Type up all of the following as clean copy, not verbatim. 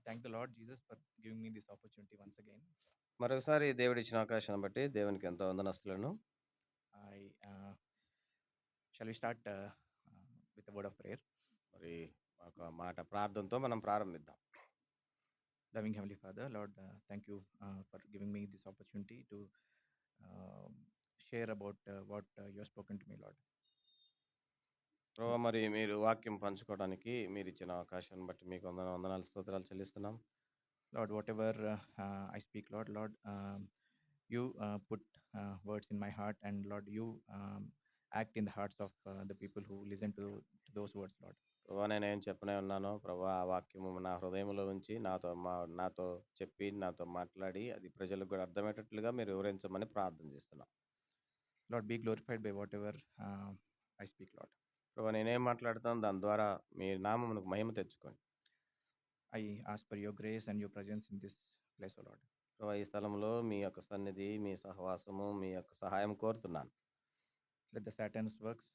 thank the Lord Jesus for giving me this opportunity once again. మరొకసారి దేవుడిచ్చిన అవకాశాన్ని బట్టి దేవునికి ఎంతో వందనస్తులను. I shall we start with a word of prayer. మరి ఒక మాట ప్రార్థనతో మనం ప్రారంభిద్దాం. Loving Heavenly Father, Lord, thank you for giving me this opportunity to um share about what you have spoken to me, Lord. ప్రభావ మరి మీరు వాక్యం పంచుకోవడానికి మీరు ఇచ్చిన అవకాశాన్ని బట్టి మీకు వందనాలు స్తోత్రాలు చెల్లిస్తున్నాం. Lord, whatever I speak, Lord, you put words in my heart, and Lord, you act in the hearts of the people who listen to those words, Lord. ప్రభా నేను ఏం చెప్పనే ఉన్నానో ప్రభా ఆ వాక్యము నా హృదయంలో ఉంచి నాతో చెప్పి నాతో మాట్లాడి అది ప్రజలకు కూడా అర్థమయ్యేటట్లుగా మీరు వివరించమని ప్రార్థన చేస్తున్నాం. Lord, be glorified by whatever I speak, Lord. ప్రభా నేనేం మాట్లాడుతాను దాని ద్వారా మీ నామమునకు మహిమ తెచ్చుకోండి. I ask for your grace and your presence in this place, O Lord. ప్రభా ఈ స్థలంలో మీ యొక్క సన్నిధి, మీ సహవాసము, మీ యొక్క సహాయం కోరుతున్నాను. Let the Satan's works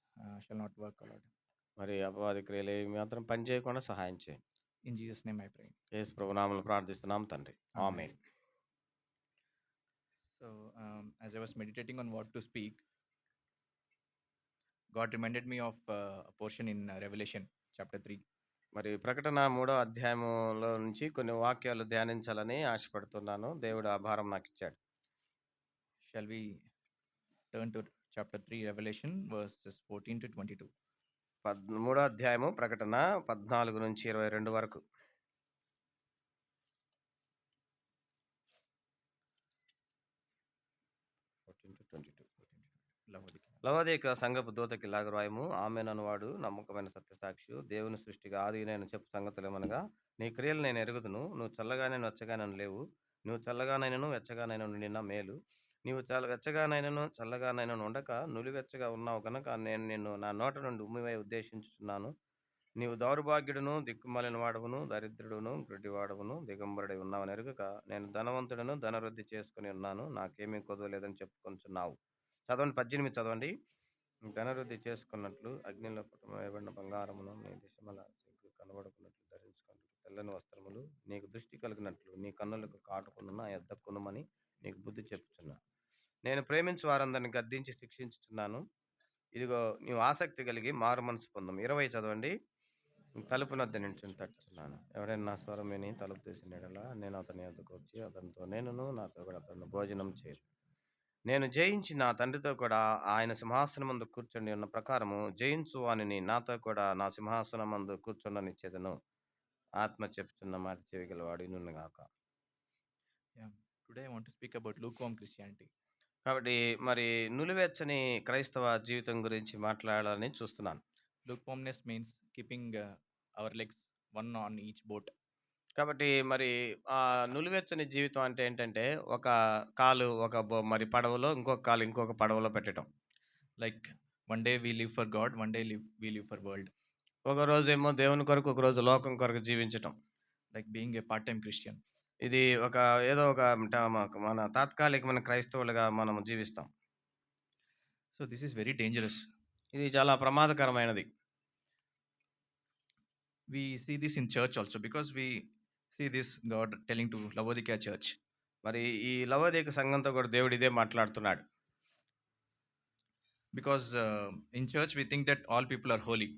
shall not work, O Lord. మరి అపవాది క్రియలు ఏవి మాత్రం పని చేయకుండా సహాయం చేయండి. In Jesus' name I pray. యేసు ప్రభు నామములో ప్రార్థిస్తున్నాం తండ్రి. ఆమేన్. So, as I was meditating on what to speak, God reminded me of a portion in Revelation chapter 3. మరి ప్రకటన 3వ అధ్యాయములో నుంచి కొన్ని వాక్యాలు ధ్యానించాలని ఆశపడుతున్నాను. దేవుడు ఆ భారం నాకు ఇచ్చాడు. Shall we turn to chapter 3, Revelation, verses 14 to 22? 3వ అధ్యాయము ప్రకటన 14 నుంచి 22 వరకు. లవోదిక సంఘపు దూతకి ఇలాగ రాయము. ఆమెననువాడు నమ్మకమైన సత్యసాక్షి, దేవుని సృష్టిగా ఆది నేను చెప్పు సంగతులేమనగా, నీ క్రియలు నేను ఎరుగుదును. నువ్వు చల్లగానైనా వెచ్చగానైనా లేవు. నువ్వు చల్లగానైనను వెచ్చగానైనా నిన్న మేలు. నీవు వెచ్చగానైనను చల్లగానైనా ఉండక నులివెచ్చగా ఉన్నావు కనుక నేను నిన్ను నా నోట నుండి ఉమ్మివై ఉద్దేశించుచున్నాను. నీవు దౌర్భాగ్యుడును, దిక్కుమాలిన వాడవును, దరిద్రుడును, గ్రుడ్డివాడవును, దిగంబరుడై ఉన్నావని ఎరుగక, నేను ధనవంతుడను, ధనవృద్ధి చేసుకుని ఉన్నాను, నాకేమీ కొదవలేదని చెప్పుకొంచున్నావు. చదవండి, 18 చదవండి. ధనవృద్ధి చేసుకున్నట్లు అగ్నిలో పుట్టమేయబడిన బంగారమును నీ దిశమల సిగ్గు కనబడుకున్నట్లు ధరించుకున్నట్లు తెల్లని వస్త్రములు నీకు దృష్టి కలిగినట్లు నీ కన్నులకు కాటుకున్న నా యొద్ద కొనుమని నీకు బుద్ధి చెప్పుచున్నా. నేను ప్రేమించు వారందరిని గద్దించి శిక్షించుచున్నాను. ఇదిగో నీవు ఆసక్తి కలిగి మారు మనసు పొందం. 20 చదవండి. తలుపు నద్ద నిల్చుని తట్టుచున్నాను. ఎవరైనా నా స్వరం విని తలుపు తీసిన యెడల నేను అతని యొద్దకు వచ్చి అతనితో నేనును నాతో కూడా అతను భోజనం చేయను. నేను జయించి నా తండ్రితో కూడా ఆయన సింహాసనం ముందు కూర్చొని ఉన్న ప్రకారము జయించు వానిని నాతో కూడా నా సింహాసనం ముందు కూర్చుండనిచ్చేదను. ఆత్మ చెప్పుచున్న మాట చెవిగలవాడు వినుగాక. Yeah. Today I want to speak about lukewarm Christianity. కాబట్టి మరి నులివెచ్చని క్రైస్తవ జీవితం గురించి మాట్లాడాలని చూస్తున్నాను. Lukewarmness means keeping our legs one on each boat. కాబట్టి మరి ఆ నులివెచ్చని జీవితం అంటే ఏంటంటే ఒక కాలు మరి పడవలో, ఇంకొక కాలు ఇంకొక పడవలో పెట్టడం. Like one day we live for God, one day we live for world. ఒక రోజు ఏమో దేవుని కొరకు, ఒక రోజు లోకం కొరకు జీవించటం. Like being a part-time Christian. ఇది ఏదో ఒక మన తాత్కాలికమైన క్రైస్తవులుగా మనం జీవిస్తాం. So this is very dangerous. ఇది చాలా ప్రమాదకరమైనది. We see this in church also, because we see this God telling to Laodicea church. మరి ఈ లవోదిక సంఘంతో కూడా దేవుడు ఇదే మాట్లాడుతున్నాడు. Because in church we think that all people are holy.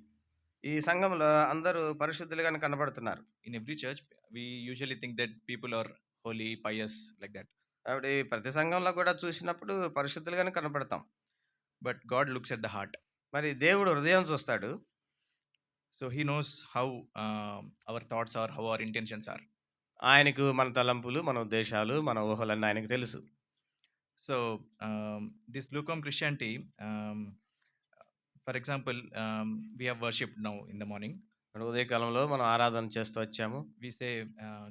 ఈ సంఘంలో అందరూ పరిశుద్ధులుగానే కనబడుతున్నారు. In every church we usually think that people are holy, pious, like that. కాబట్టి ప్రతి సంఘంలో కూడా చూసినప్పుడు పరిశుద్ధులుగానే కనబడతాం. But God looks at the heart. మరి దేవుడు హృదయం చూస్తాడు. So he knows how our thoughts are, how our intentions are. ఆయనకు మన తలంపులు, మన ఉద్దేశాలు, మన ఊహలన్నీ ఆయనకు తెలుసు. So this lukewarm Christianity, for example, we have worshipped now in the morning. ఉదయకాలంలో మనం ఆరాధన చేస్తూ వచ్చాము. We say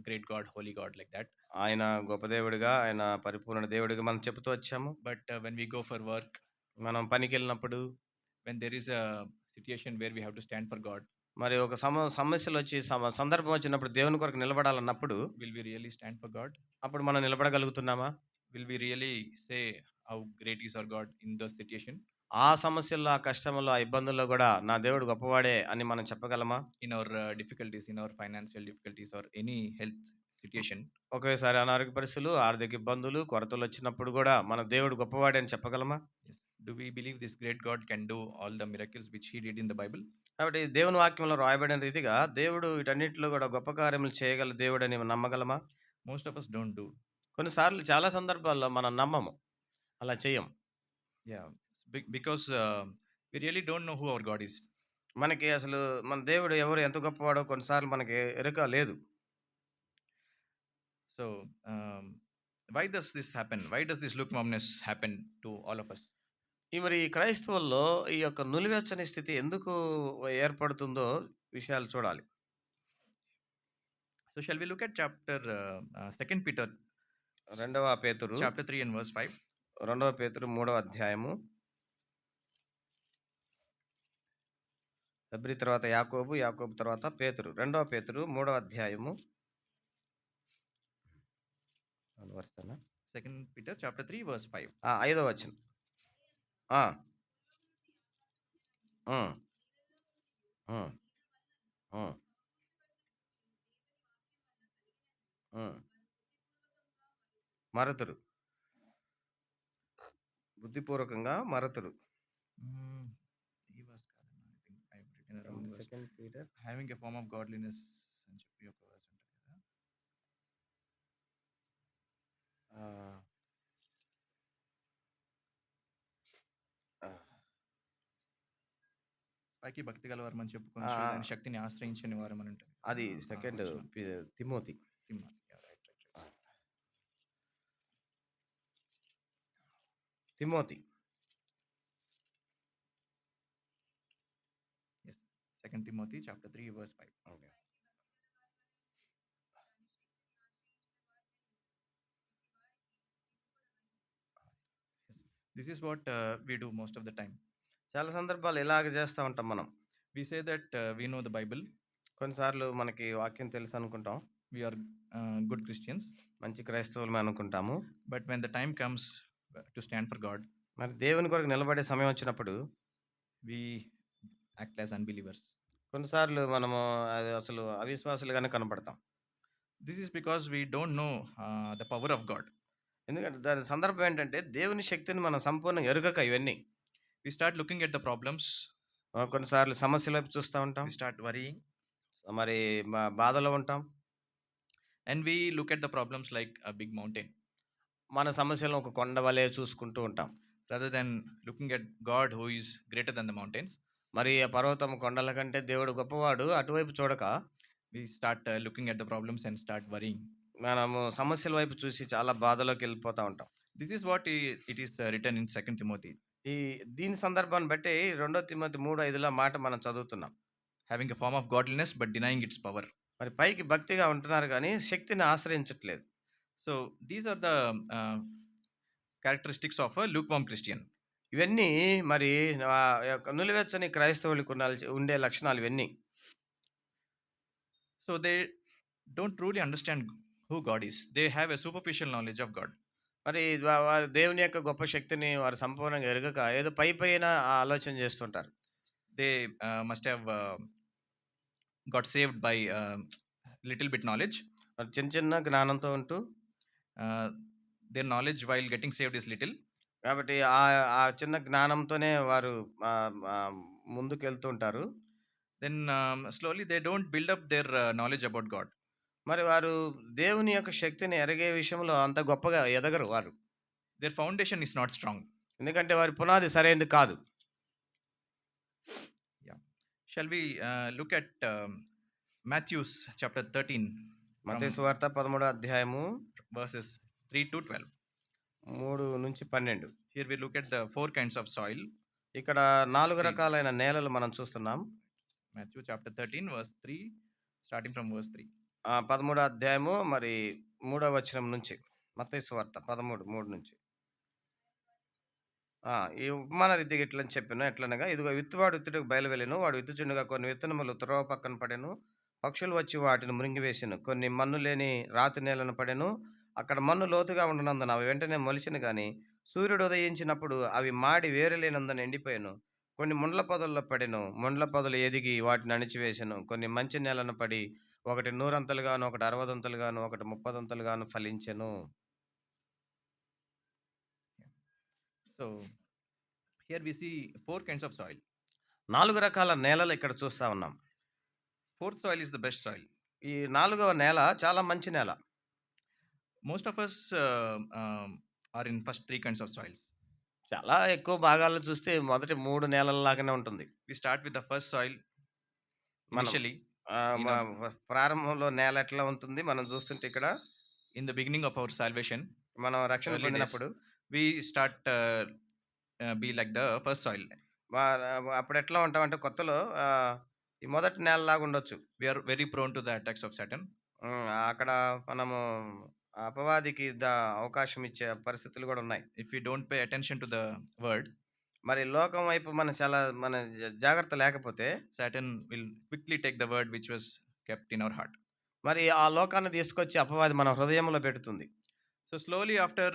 great God, holy God, like that. ఆయన గొప్ప దేవుడిగా, ఆయన పరిపూర్ణ దేవుడిగా మనం చెప్తూ వచ్చాము. But when we go for work, మనం పనికి వెళ్ళినప్పుడు, when there is a situation where we have to stand for God, మరి ఒక సమస్యలు వచ్చి సందర్భం వచ్చినప్పుడు దేవుని కొరకు నిలబడాలన్నప్పుడు, will we really stand for God? అప్పుడు మనం నిలబడగలుగుతున్నామా? Will we really say how great is our God in those situation? ఆ సమస్యల్లో, ఆ కష్టంలో, ఆ ఇబ్బందుల్లో గూడా నా దేవుడు గొప్పవాడే అని మనం చెప్పగలమా? In our difficulties, in our financial difficulties, or any health హ్మ్. situation, ఒకేసారి అనారోగ్య పరిస్థితులు, ఆర్థిక ఇబ్బందులు, కొరతలొచ్చినప్పుడు గూడా మన దేవుడు గొప్పవాడే అని చెప్పగలమా? yes, do we believe this great God can do all the miracles which He did in the Bible? కాబట్టి దేవుని వాక్యంలో రాయబడిన రీతిగా దేవుడు వీటన్నిటిలో గూడా గొప్ప కార్యములు చేయగల దేవుడని నమ్మగలమా? Most of us don't do. కొన్నిసార్లు చాలా సందర్భాల్లో మనం నమ్మము. అలా చెయ్యం. Yeah, because we really don't know who our God is. మనకి అసలు మన దేవుడు ఎవరు ఎంత గొప్పవాడో కొన్నిసార్లు మనకి ఎరుక లేదు. So, why does this happen? Why does this lukewarmness happen to all of us? మరి ఈ క్రైస్తవుల్లో ఈ యొక్క నులివెచ్చని స్థితి ఎందుకు ఏర్పడుతుందో విషయాలు చూడాలి. So, shall we look at chapter 2 Peter, రెండవ పేతురు chapter 3 and verse 5? రెండవ పేతురు మూడవ అధ్యాయము. హెబ్రీ తర్వాత యాకోబు, యాకోబు తర్వాత పేతురు. రెండవ పేతురు మూడవ అధ్యాయము. వరుసనా? 2 Peter, chapter 3, verse 5. ఐదవ వచనం. ఆ, ఉమ్, ఉమ్, ఉమ్, ఉమ్. మరతురు, బుద్ధిపూర్వకంగా మరతురు. He was, I think I've written around verse. Second Peter Having a form of godliness అని చెప్పి ఒక verse ఉంటుంది కదా. పైకి భక్తి గలవారు అని చెప్పుకొని దాని శక్తిని ఆశ్రయించని వారు అని ఉంటుంది. అది second Timothy. Timothy. Yes, 2 Timothy chapter 3 verse 5. This is what we do most of the time. చాలా సందర్భాలు ఇలాగ చేస్తూ ఉంటాం మనం. We say that we know the Bible. కొన్నిసార్లు మనకి వాక్యం తెలుసు అనుకుంటాం. We are good Christians. మంచి క్రైస్తవులమే అనుకుంటాము. But when the time comes to stand for God, మరి దేవుని కొరకు నిలబడే సమయం వచ్చినప్పుడు we act as unbelievers. కొన్నిసార్లు మనము అది అసలు అవిశ్వాసులుగానే కనపడతాం. This is because we don't know the power of God. ఎందుకంటే దాని సందర్భం ఏంటంటే దేవుని శక్తిని మనం సంపూర్ణంగా ఎరుగక ఇవన్నీ. We start looking at the problems. కొన్నిసార్లు సమస్యల వైపు చూస్తూ ఉంటాం. We start worrying. మరి బాధలో ఉంటాం. And we look at the problems like a big mountain. మన సమస్యలను ఒక కొండ వలె చూసుకుంటూ ఉంటాం. Rather than looking at God who is greater than the mountains. మరి ఆ పర్వతం కొండల కంటే దేవుడు గొప్పవాడు అటువైపు చూడక we start looking at the problems and start worrying. మనము సమస్యల వైపు చూసి చాలా బాధలోకి వెళ్ళిపోతూ ఉంటాం. This is what it is written in 2 Timothy. దీని సందర్భాన్ని బట్టి 2 తిమోతి 3:5లో మాట మనం చదువుతున్నాం. Having a form of godliness but denying its power. మరి పైకి భక్తిగా ఉంటున్నారు కానీ శక్తిని ఆశ్రయించట్లేదు. So these are the characteristics of a lukewarm Christian. ఇవన్నీ మరి నులివెచ్చని క్రైస్తవులకు ఉండే లక్షణాలు ఇవన్నీ. So they don't truly understand who God is. They have a superficial knowledge of God. మరి వారు దేవుని యొక్క గొప్ప శక్తిని వారు సంపూర్ణంగా ఎరగక ఏదో పైన ఆలోచన చేస్తుంటారు. They must have got saved by little bit knowledge. చిన్న జ్ఞానంతో ఉంటూ their knowledge while getting saved is little. కాబట్టి ఆ చిన్న జ్ఞానంతోనే వారు ముందుకు వెళ్తూ ఉంటారు. Then slowly they don't build up their knowledge about God. మరి వారు దేవుని యొక్క శక్తిని ఎరగే విషయంలో అంత గొప్పగా ఎదగరు వారు. Their foundation is not strong. ఎందుకంటే వారి పునాది సరైనది కాదు. Yeah. Shall we look at Matthew chapter 13? మత్తయి సువార్త 13వ అధ్యాయము verses 3 to 12. 3 నుంచి 12. Here we look at the 4 kinds of soil. ఇక్కడ 4 రకాలైన నేలలు మనం చూస్తున్నాం. Matthew chapter 13 verse 3 starting from verse 3. 13వ అధ్యాయము మరి 3వ వచనం నుంచి. మత్తయి సువార్త 13:3 నుంచి. ఈ ఉపమాన రీతిగా ఇట్లని చెప్పాను. ఎట్లనగా ఇదిగో విత్తువాడు విత్తుటకు బయలువెళ్ళెను. వాడు విత్తుచుండగా కొన్ని విత్తనములు త్రోవ పక్కన పడెను. పక్షులు వచ్చి వాటిని మృంగివేసెను. కొన్ని మన్ను లేని రాతి నేలను పడెను. అక్కడ మన్ను లోతుగా ఉండనందున అవి వెంటనే మొలిచెను గాని సూర్యుడు ఉదయించినప్పుడు అవి మాడి వేరులేనందున ఎండిపోయెను. కొన్ని ముండ్ల పొదల్లో పడెను. ముండ్ల పొదలు ఎదిగి వాటిని అణిచివేసెను. కొన్ని మంచి నేలను పడి ఒకటి నూరంతలుగాను, ఒకటి అరవదంతలుగాను, ఒకటి ముప్పదంతలుగాను ఫలించెను. So here we see four kinds of soil. 4 రకాల నేలలు ఇక్కడ చూస్తా ఉన్నాం. Fourth soil is the best soil. ఈ 4వ నేల చాలా మంచి నేల. Most of us are in first three kinds of soils. చాలా ఎక్కువ భాగాల్లో చూస్తే మొదటి 3 నేలల్లాగానే ఉంటుంది. We start with the first soil మనం initially in ప్రారంభంలో నేల ఎట్లా ఉంటుంది మనం చూస్తుంటే ఇక్కడ in the beginning of our salvation. మనం రక్షణ Early days, పొందినప్పుడు we start be like the first soil. అప్పుడు ఎట్లా ఉంటామంటే కొత్తలో ఈ మొదటి నేలలాగా ఉండొచ్చు. We are very prone to the attacks of Satan. అక్కడ మనము అపవాదికి అవకాశం ఇచ్చే పరిస్థితులు కూడా ఉన్నాయి. If we don't pay attention to the word, మరి లోకం వైపు మన జాగ్రత్త లేకపోతే Satan will quickly take the word which was kept in our heart. మరి ఆ లోకాన్ని తీసుకొచ్చి అపవాది మన హృదయంలో పెడుతుంది. So slowly after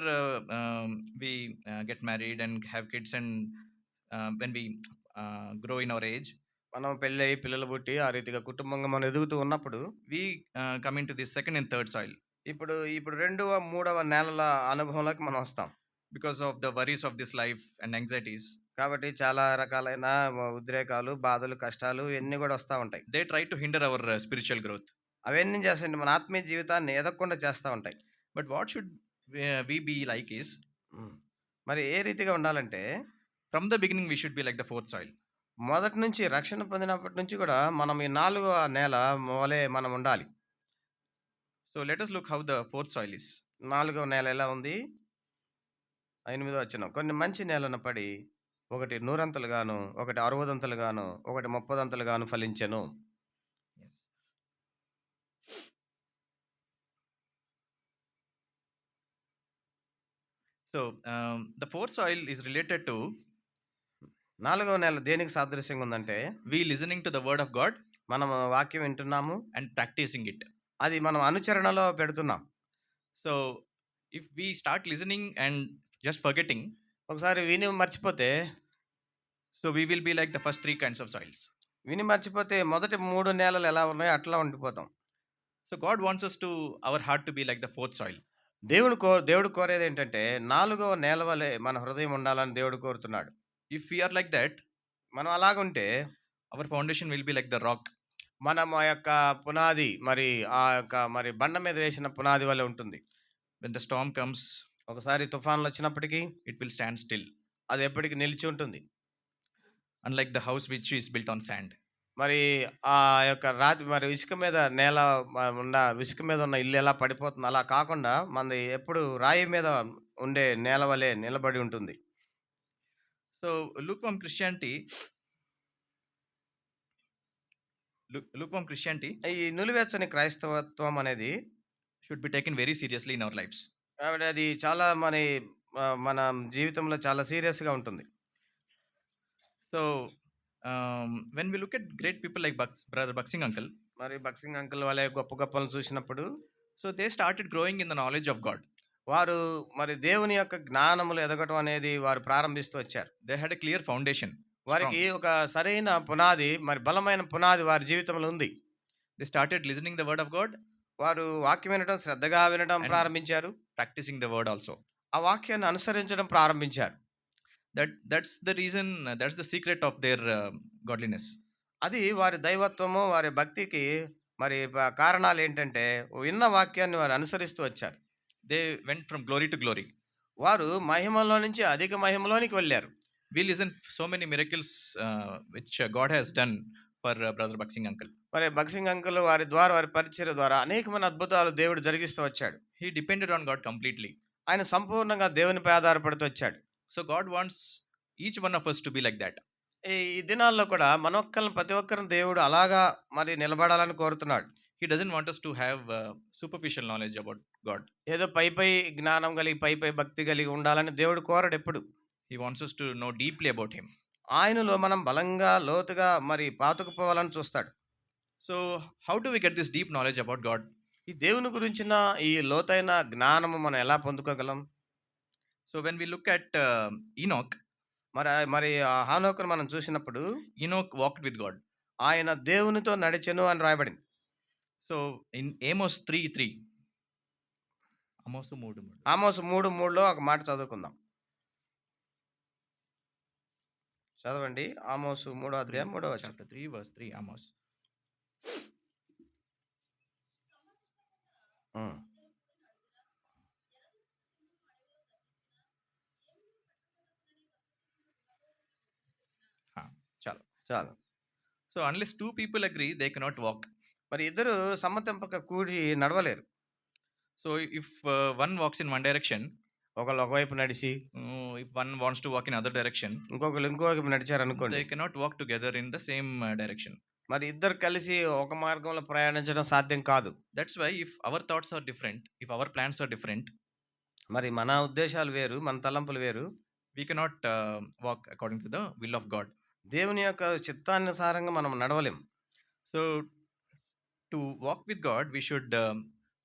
we get married and have kids, and when we grow in our age, మనం పెళ్ళి అయ్యి పిల్లలు పుట్టి ఆ రీతిగా కుటుంబంగా మనం ఎదుగుతూ ఉన్నప్పుడు we come into this second and third soil ఇప్పుడు 2వ 3వ నేలల అనుభవంలోకి మనం వస్తాం. because of the worries of this life and anxieties. కాబట్టి చాలా రకాలైన ఉద్రేకాలు, బాధలు, కష్టాలు ఇవన్నీ కూడా వస్తూ ఉంటాయి. They try to hinder our spiritual growth. అవన్నీ చేస్తాయండి మన ఆత్మీయ జీవితాన్ని ఎదగకుండా చేస్తూ ఉంటాయి. But what should we be like is, మరి ఏ రీతిగా ఉండాలంటే from the beginning we should be like the fourth soil. మొదటి నుంచి రక్షణ పొందినప్పటి నుంచి కూడా మనం ఈ 4వ నేల వలె మనం ఉండాలి. So let us look how the fourth soil is. 4వ నేల ఎలా ఉంది? 8వ వచనం. కొన్ని మంచి నేలను పడి ఒకటి 100 ఒకటి 60 ఒకటి 30 ఫలించెను. Yes. So the fourth soil is related to 4వ నేల దేనికి సాదృశ్యంగా ఉందంటే we listening to the word of God మనం వాక్యం వింటున్నాము and practicing it. అది మనం అనుచరణలో పెడుతున్నాం. So if we start listening and just forgetting, ఒకసారి విని మర్చిపోతే so we will be like the first three kinds of soils. విని మర్చిపోతే మొదటి 3 నేలలు ఎలా ఉన్నాయో అట్లా ఉండిపోతాం. So God wants us to our heart to be like the fourth soil. దేవుడు కోరేది ఏంటంటే 4వ నేల వలె మన హృదయం ఉండాలని దేవుడు కోరుతున్నాడు. If we are like that, మనం అలాగుంటే our foundation will be like the rock. మనం ఆ యొక్క పునాది మరి బండ మీద వేసిన పునాది వలె ఉంటుంది. When the storm comes, ఒకసారి తుఫాన్లు వచ్చినప్పటికీ it will stand still. అది ఎప్పటికీ నిలిచి ఉంటుంది. Unlike the house which is built on sand. మరి ఆ యొక్క మరి ఇసుక మీద ఇసుక మీద ఉన్న ఇల్లు ఎలా పడిపోతుంది అలా కాకుండా మనది ఎప్పుడు రాయి మీద ఉండే నేల వలె నిలబడి ఉంటుంది. So lukewarm Christianity, ఈ నులివెచ్చని క్రైస్తవత్వం అనేది should be taken very seriously in our lives. కాబట్టి అది చాలా మన జీవితంలో చాలా సీరియస్గా ఉంటుంది. So when we look at great people like Brother Baksing uncle, మరి బక్సింగ్ అంకుల్ వలె గొప్పలను చూసినప్పుడు so they started growing in the knowledge of God. వారు మరి దేవుని యొక్క జ్ఞానములు ఎదగటం అనేది వారు ప్రారంభిస్తూ వచ్చారు. They had a clear foundation. వారికి ఒక సరైన పునాది మరి బలమైన పునాది వారి జీవితంలో ఉంది. They started listening the word of God. వారు వాక్యం వినడం శ్రద్ధగా వినడం ప్రారంభించారు. Practicing the word also. ఆ వాక్యాన్ని అనుసరించడం ప్రారంభించారు. That's the reason, that's the secret of their godliness. అది వారి దైవత్వము వారి భక్తికి మరి కారణాలు ఏంటంటే విన్న వాక్యాన్ని వారు అనుసరిస్తూ వచ్చారు. They went from glory to glory. వారు మహిమలో నుంచి అధిక మహిమలోనికి వెళ్ళారు. We listen so many miracles which God has done for Brother Baksing uncle. మరి బక్సింగ్ అంకుల్ వారి పరిచర్య ద్వారా అనేకమైన అద్భుతాలు దేవుడు జరిగిస్తూ వచ్చాడు. He depended on God completely. ఆయన సంపూర్ణంగా దేవునిపై ఆధారపడుతూ వచ్చాడు. So God wants each one of us to be like that. ఈ దినాల్లో కూడా ప్రతి ఒక్కరిని దేవుడు అలాగా మరి నిలబడాలని కోరుతున్నాడు. He doesn't want us to have superficial knowledge about God. ఏదో పై జ్ఞానం కలిగి పై భక్తి కలిగి ఉండాలని దేవుడు కోరడు ఎప్పుడు. He wants us to know deeply about him. ఆయనలో మనం బలంగా లోతుగా మరి పాతుకుపోవాలని చూస్తాడు. So how do we get this deep knowledge about God? ఈ దేవుని గురించిన ఈ లోతైన జ్ఞానము మనం ఎలా పొందుకోగలం? So when we look at Enoch, మరి హానోకును మనం చూసినప్పుడు Enoch walked with God. ఆయన దేవునితో నడిచెను అని రాయబడింది. So in Amos 3:3, Amos 3:3. ఆమోసు 3:3లో ఒక మాట చదువుకుందాం. చదవండి. ఆమోసు 3వ అధ్యాయం 3వ వచనం. Chapter 3, verse 3, Amos. హ్మ్. Chalo. చాలు. So unless two people agree, they cannot walk. మరి ఇద్దరు సమ్మతింపక కూడి నడవలేరు. So if one walks in one direction, ఒకళ్ళు ఒకవైపు నడిచి if one wants to walk in other direction, ఇంకొకళ్ళు ఇంకో వైపు నడిచారనుకోండి, they cannot walk together in the same direction. మరి ఇద్దరు కలిసి ఒక మార్గంలో ప్రయాణించడం సాధ్యం కాదు. That's why if our thoughts are different, if our plans are different, మరి మన ఉద్దేశాలు వేరు, మన తలంపులు వేరు, we cannot walk according to the will of God. దేవుని యొక్క చిత్తానుసారంగా మనం నడవలేం. So to walk with God, we should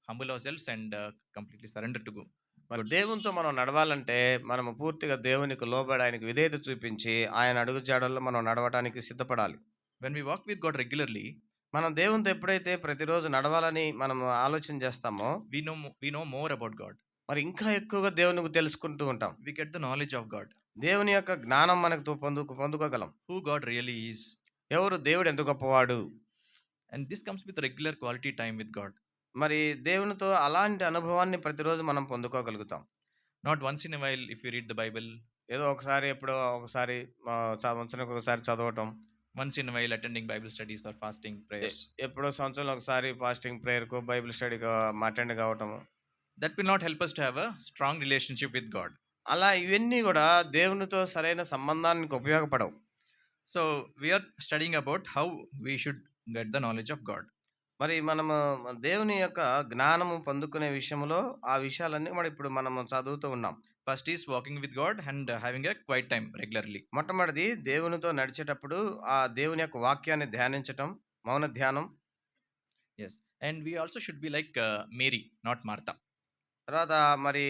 humble ourselves and completely surrender to God. మరి దేవునితో మనం నడవాలంటే మనము పూర్తిగా దేవునికి లోబడి ఆయనకు విధేయత చూపించి ఆయన అడుగుజాడల్లో మనం నడవడానికి సిద్ధపడాలి. When we walk with God regularly, మనం దేవునితో ఎప్పుడైతే ప్రతిరోజు నడవాలని మనం ఆలోచన చేస్తామో we know more about God. మరి ఇంకా ఎక్కువగా దేవునికి తెలుసుకుంటూ ఉంటాం. We get the knowledge of God, దేవుని యొక్క జ్ఞానం మనకు పొందుకోగలం. who God really is. ఎవరు దేవుడు ఎంత గొప్పవాడు. And this comes with regular quality time with God. మరి దేవునితో అలాంటి అనుభవాన్ని ప్రతిరోజు మనం పొందుకోగలుగుతాం. Not once in a while if you read the Bible, ఏదో ఒకసారి ఎప్పుడో ఒకసారి సంవత్సరానికి ఒకసారి చదవటం, once in a while attending Bible studies or fasting prayers. ఎప్పుడో సంవత్సరంలో ఒకసారి ఫాస్టింగ్ ప్రేయర్కు బైబిల్ స్టడీకి అటెండ్ కావటము. That will not help us to have a strong relationship with God. అలా ఇవన్నీ కూడా దేవునితో సరైన సంబంధానికి ఉపయోగపడవు. So we are studying about how we should get the knowledge of God. మరి మనము దేవుని యొక్క జ్ఞానము పొందుకునే విషయంలో ఆ విషయాలన్నీ మరి ఇప్పుడు మనము చదువుతూ ఉన్నాం. First is walking with God and having a quiet time regularly. మొట్టమొదటిది దేవునితో నడిచేటప్పుడు ఆ దేవుని యొక్క వాక్యాన్ని ధ్యానించటం, మౌన ధ్యానం. Yes, and we also should be like Mary, not Martha. తర్వాత మరి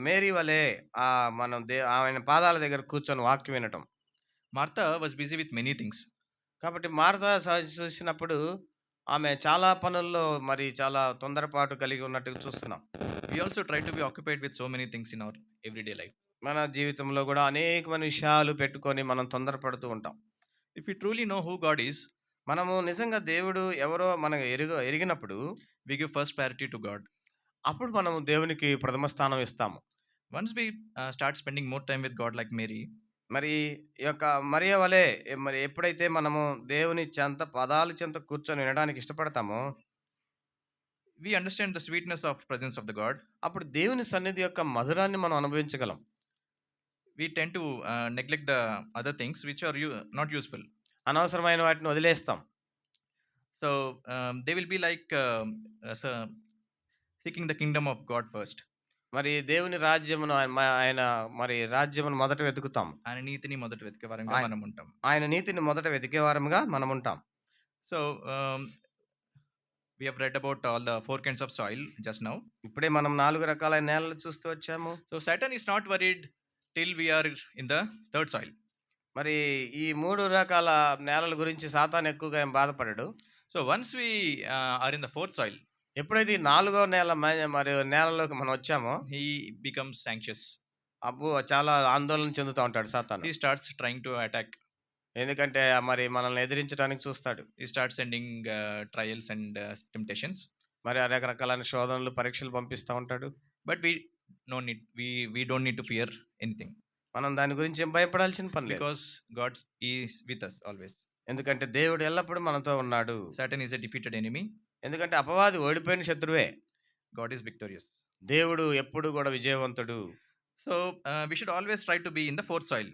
మేరీ వలె మనం ఆయన పాదాల దగ్గర కూర్చొని వాక్యం వినటం. Martha was busy with many things. కాబట్టి మార్తా చూసినప్పుడు ఆమె చాలా పనుల్లో మరి చాలా తొందరపాటు కలిగి ఉన్నట్టుగా చూస్తున్నాం. We also try to be occupied with so many things in our everyday life. మన జీవితంలో కూడా అనేకమైన విషయాలు పెట్టుకొని మనం తొందరపడుతూ ఉంటాం. If we truly know who God is, మనము నిజంగా దేవుడు ఎవరో మనకు ఎరిగినప్పుడు we give first priority to God. అప్పుడు మనము దేవునికి ప్రథమ స్థానం ఇస్తాము. Once we start spending more time with God like Mary, మరి ఈ యొక్క మరియ వలె మరి ఎప్పుడైతే మనము దేవుని చెంత పాదాల చెంత కూర్చొని వినడానికి ఇష్టపడతామో, we understand the sweetness of presence of the God. అప్పుడు దేవుని సన్నిధి యొక్క మధురాన్ని మనం అనుభవించగలం. We tend to neglect the other things which are not useful. అనవసరమైన వాటిని వదిలేస్తాం. So they will be like seeking the kingdom of God first. మరి దేవుని రాజ్యమును ఆయన మరి రాజ్యమును మొదట వెతుకుతాం. ఆయన నీతిని మొదట వెతికే వారంగా మనం ఉంటాం. ఆయన నీతిని మొదట వెతికే వారంగా మనం ఉంటాం. So we have read about all the four kinds of soil just now. ఇప్పుడే మనం 4 రకాల నేలలు చూస్తూ వచ్చాము. So Satan is not worried till we are in the third soil. మరి ఈ 3 రకాల నేలల గురించి సాతాను ఎక్కువగా ఏం బాధపడడు. So once we are in the fourth soil, ఎప్పుడైతే 4వ నేల మరి నేలలోకి మనం వచ్చామో, he becomes anxious. అబ్బో చాలా ఆందోళన చెందుతూ ఉంటాడు సాతాను. He starts trying to attack. ఎందుకంటే మరి మనల్ని ఎదిరించడానికి చూస్తాడు. He starts sending trials and temptations. మరి రకరకాలైన శోధనలు పరీక్షలు పంపిస్తూ ఉంటాడు. But we don't need to fear anything. మనం దాని గురించి ఏం భయపడాల్సిన పని లేదు. Because God is with us always. ఎందుకంటే దేవుడు ఎల్లప్పుడూ మనతో ఉన్నాడు. Satan is a defeated enemy. ఎందుకంటే అపవాది ఓడిపోయిన శత్రువే. God is victorious. దేవుడు ఎప్పుడు కూడా విజయవంతుడు. So we should always try to be in the fourth soil.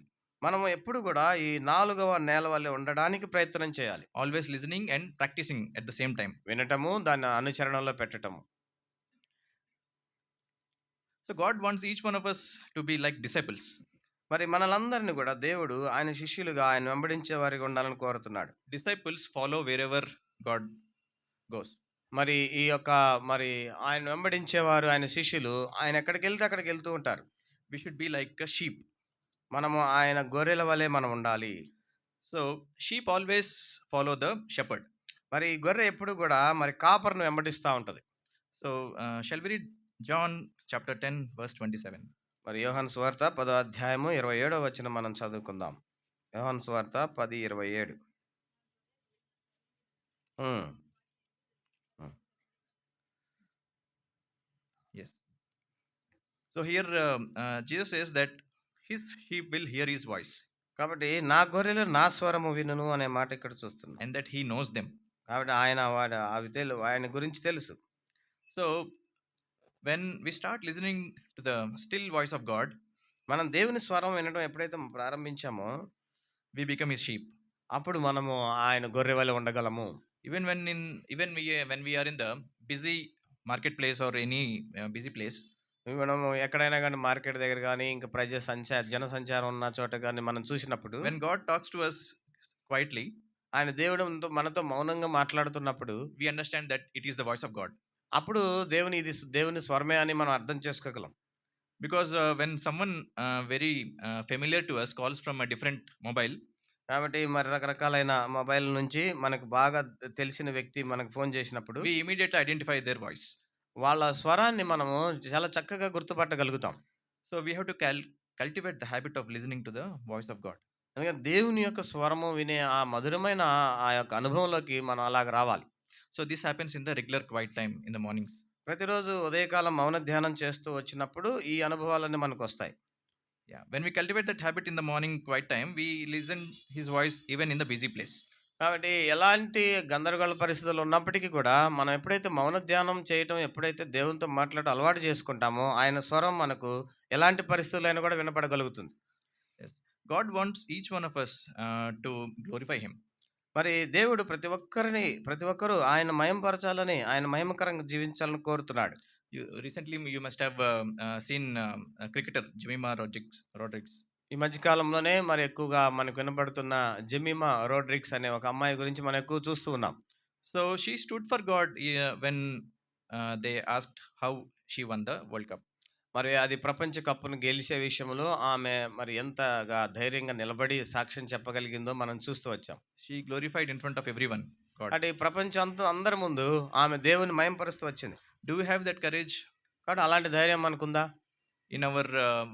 మనము ఎప్పుడు కూడా ఈ 4వ నేల వల్లే ఉండడానికి ప్రయత్నం చేయాలి. Always listening and practicing at the same time. వినటము, దాన్ని అనుచరణలో పెట్టటము. So God wants each one of us to be like disciples. మరి మనలందరినీ కూడా దేవుడు ఆయన శిష్యులుగా ఆయన వెంబడించే వారిగా ఉండాలని కోరుతున్నాడు. Disciples follow wherever God goes. మరి ఈ యొక్క మరి ఆయన వెంబడించేవారు ఆయన శిష్యులు ఆయన ఎక్కడికి వెళ్తే అక్కడికి వెళ్తూ ఉంటారు. we should be like a sheep. మనము ఆయన గొర్రెల వలె మనం ఉండాలి. So sheep always follow the shepherd. మరి ఈ గొర్రె ఎప్పుడు కూడా మరి కాపర్ను వెంబడిస్తా ఉంటది. So shall we read John chapter 10 verse 27? మరి యోహాను సువార్త 10వ అధ్యాయము 27వ వచనం మనం చదువుకుందాం. యోహాను సువార్త 10:27. హ్మ్. హ్మ్. Yes. So here Jesus says that his sheep will hear his voice కాబట్టి నా గొర్రెలు నా స్వరము వినును అనే మాట ఇక్కడ చూస్తున్నాం. and that he knows them. కాబట్టి ఆయన గురించి తెలుసు. So when we start listening to the still voice of God, మనం దేవుని స్వరం వినడం ఎప్పుడైతే ప్రారంభించామో we become his sheep. అప్పుడు మనము ఆయన గొర్రె వలె ఉండగలము. Even when we are in the busy marketplace or any busy place, మనము ఎక్కడైనా కానీ మార్కెట్ దగ్గర కానీ ఇంకా జన సంచారం ఉన్న చోట కానీ మనం చూసినప్పుడు when God talks to us quietly, ఆయన దేవుడు మనతో మౌనంగా మాట్లాడుతున్నప్పుడు we understand that it is the voice of God. అప్పుడు దేవుని స్వరమే అని మనం అర్థం చేసుకోగలం. Because when someone very familiar to us calls from a different mobile, కాబట్టి మరి రకరకాలైన మొబైల్ నుంచి మనకు బాగా తెలిసిన వ్యక్తి మనకు ఫోన్ చేసినప్పుడు we immediately identify their voice. వాళ్ళ స్వరాన్ని మనము చాలా చక్కగా గుర్తుపట్టగలుగుతాం. So we have to cultivate the habit of listening to the voice of God. అందుకని దేవుని యొక్క స్వరము వినే ఆ మధురమైన ఆ యొక్క అనుభవంలోకి మనం అలాగ రావాలి. So this happens in the regular quiet time in the mornings. ప్రతిరోజు ఉదయకాలం మౌన ధ్యానం చేస్తూ వచ్చినప్పుడు ఈ అనుభవాలన్నీ మనకు వస్తాయి. Yeah, when we cultivate that habit in the morning quiet time, we listen his voice even in the busy place. కాబట్టి ఎలాంటి గందరగోళ పరిస్థితులు ఉన్నప్పటికీ కూడా మనం ఎప్పుడైతే మౌన ధ్యానం చేయటం ఎప్పుడైతే దేవునితో మాట్లాడటం అలవాటు చేసుకుంటామో ఆయన స్వరం మనకు ఎలాంటి పరిస్థితులైనా కూడా వినపడగలుగుతుంది. Yes, God wants each one of us to glorify him. మరి దేవుడు ప్రతి ఒక్కరు ఆయన మహిమపరచాలని ఆయన మహిమకరంగా జీవించాలని కోరుతున్నాడు. Recently you must have seen cricketer Jemima Rodriguez. ఈ మధ్య కాలంలోనే మరి ఎక్కువగా మనకు వినపడుతున్న జెమిమా రోడ్రిగ్స్ అనే ఒక అమ్మాయి గురించి మనం ఎక్కువ చూస్తూ ఉన్నాం. So she stood for God when they asked how she won the World Cup. మరి అది ప్రపంచ కప్పును గెలిచే విషయంలో ఆమె మరి ఎంతగా ధైర్యంగా నిలబడి సాక్ష్యం చెప్పగలిగిందో మనం చూస్తూ వచ్చాం. She glorified in front of everyone God. అంటే ప్రపంచం అందరి ముందు ఆమె దేవుని మహిమపరుస్తూ వచ్చింది. Do we have that courage కాబట్టి అలాంటి ధైర్యం మనకుందా? in our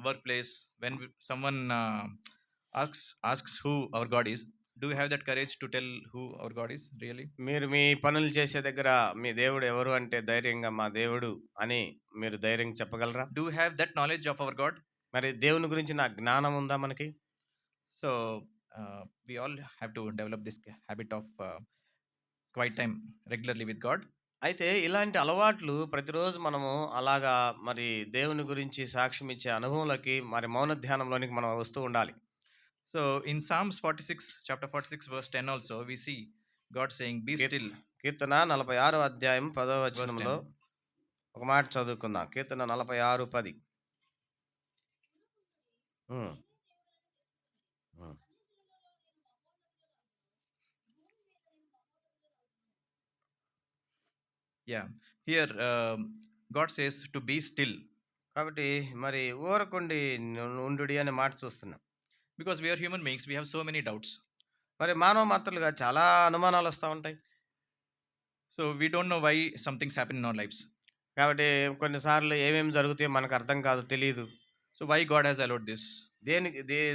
workplace when someone asks who our God is? Do you have that courage to tell who our God is really? మీరు మీ పనులు చేసే దగ్గర మీ దేవుడు ఎవరు అంటే ధైర్యంగా మా దేవుడు అని మీరు ధైర్యంగా చెప్పగలరా? Do you have that knowledge of our God? మరి దేవుని గురించి నా జ్ఞానం ఉందా మనకి? So we all have to develop this habit of quiet time regularly with God. అయితే ఇలాంటి అలవాట్లు ప్రతిరోజు మనము అలాగా మరి దేవుని గురించి సాక్ష్యం ఇచ్చే అనుభవంలోకి మరి మౌన ధ్యానంలోనికి మనం వస్తూ ఉండాలి. So in Psalms 46 chapter 46 verse 10 also we see God saying be still. కీర్తన 46వ అధ్యాయం 10వ వచనంలో ఒక మాట చదువుకుందాం. కీర్తన 46:10. Yeah, here God says to be still. కాబట్టి మరి ఊరకుండి ఉండుడి అనే మాట చూస్తున్నాం. Because we are human beings, we have so many doubts. మరి మానవ మాత్రలుగా చాలా అనుమానాలు వస్తూ ఉంటాయి. So we don't know why some things happen in our lives. కాబట్టి కొన్నిసార్లు ఏమేమి జరుగుతాయో మనకు అర్థం కాదు, తెలియదు. So why God has allowed this?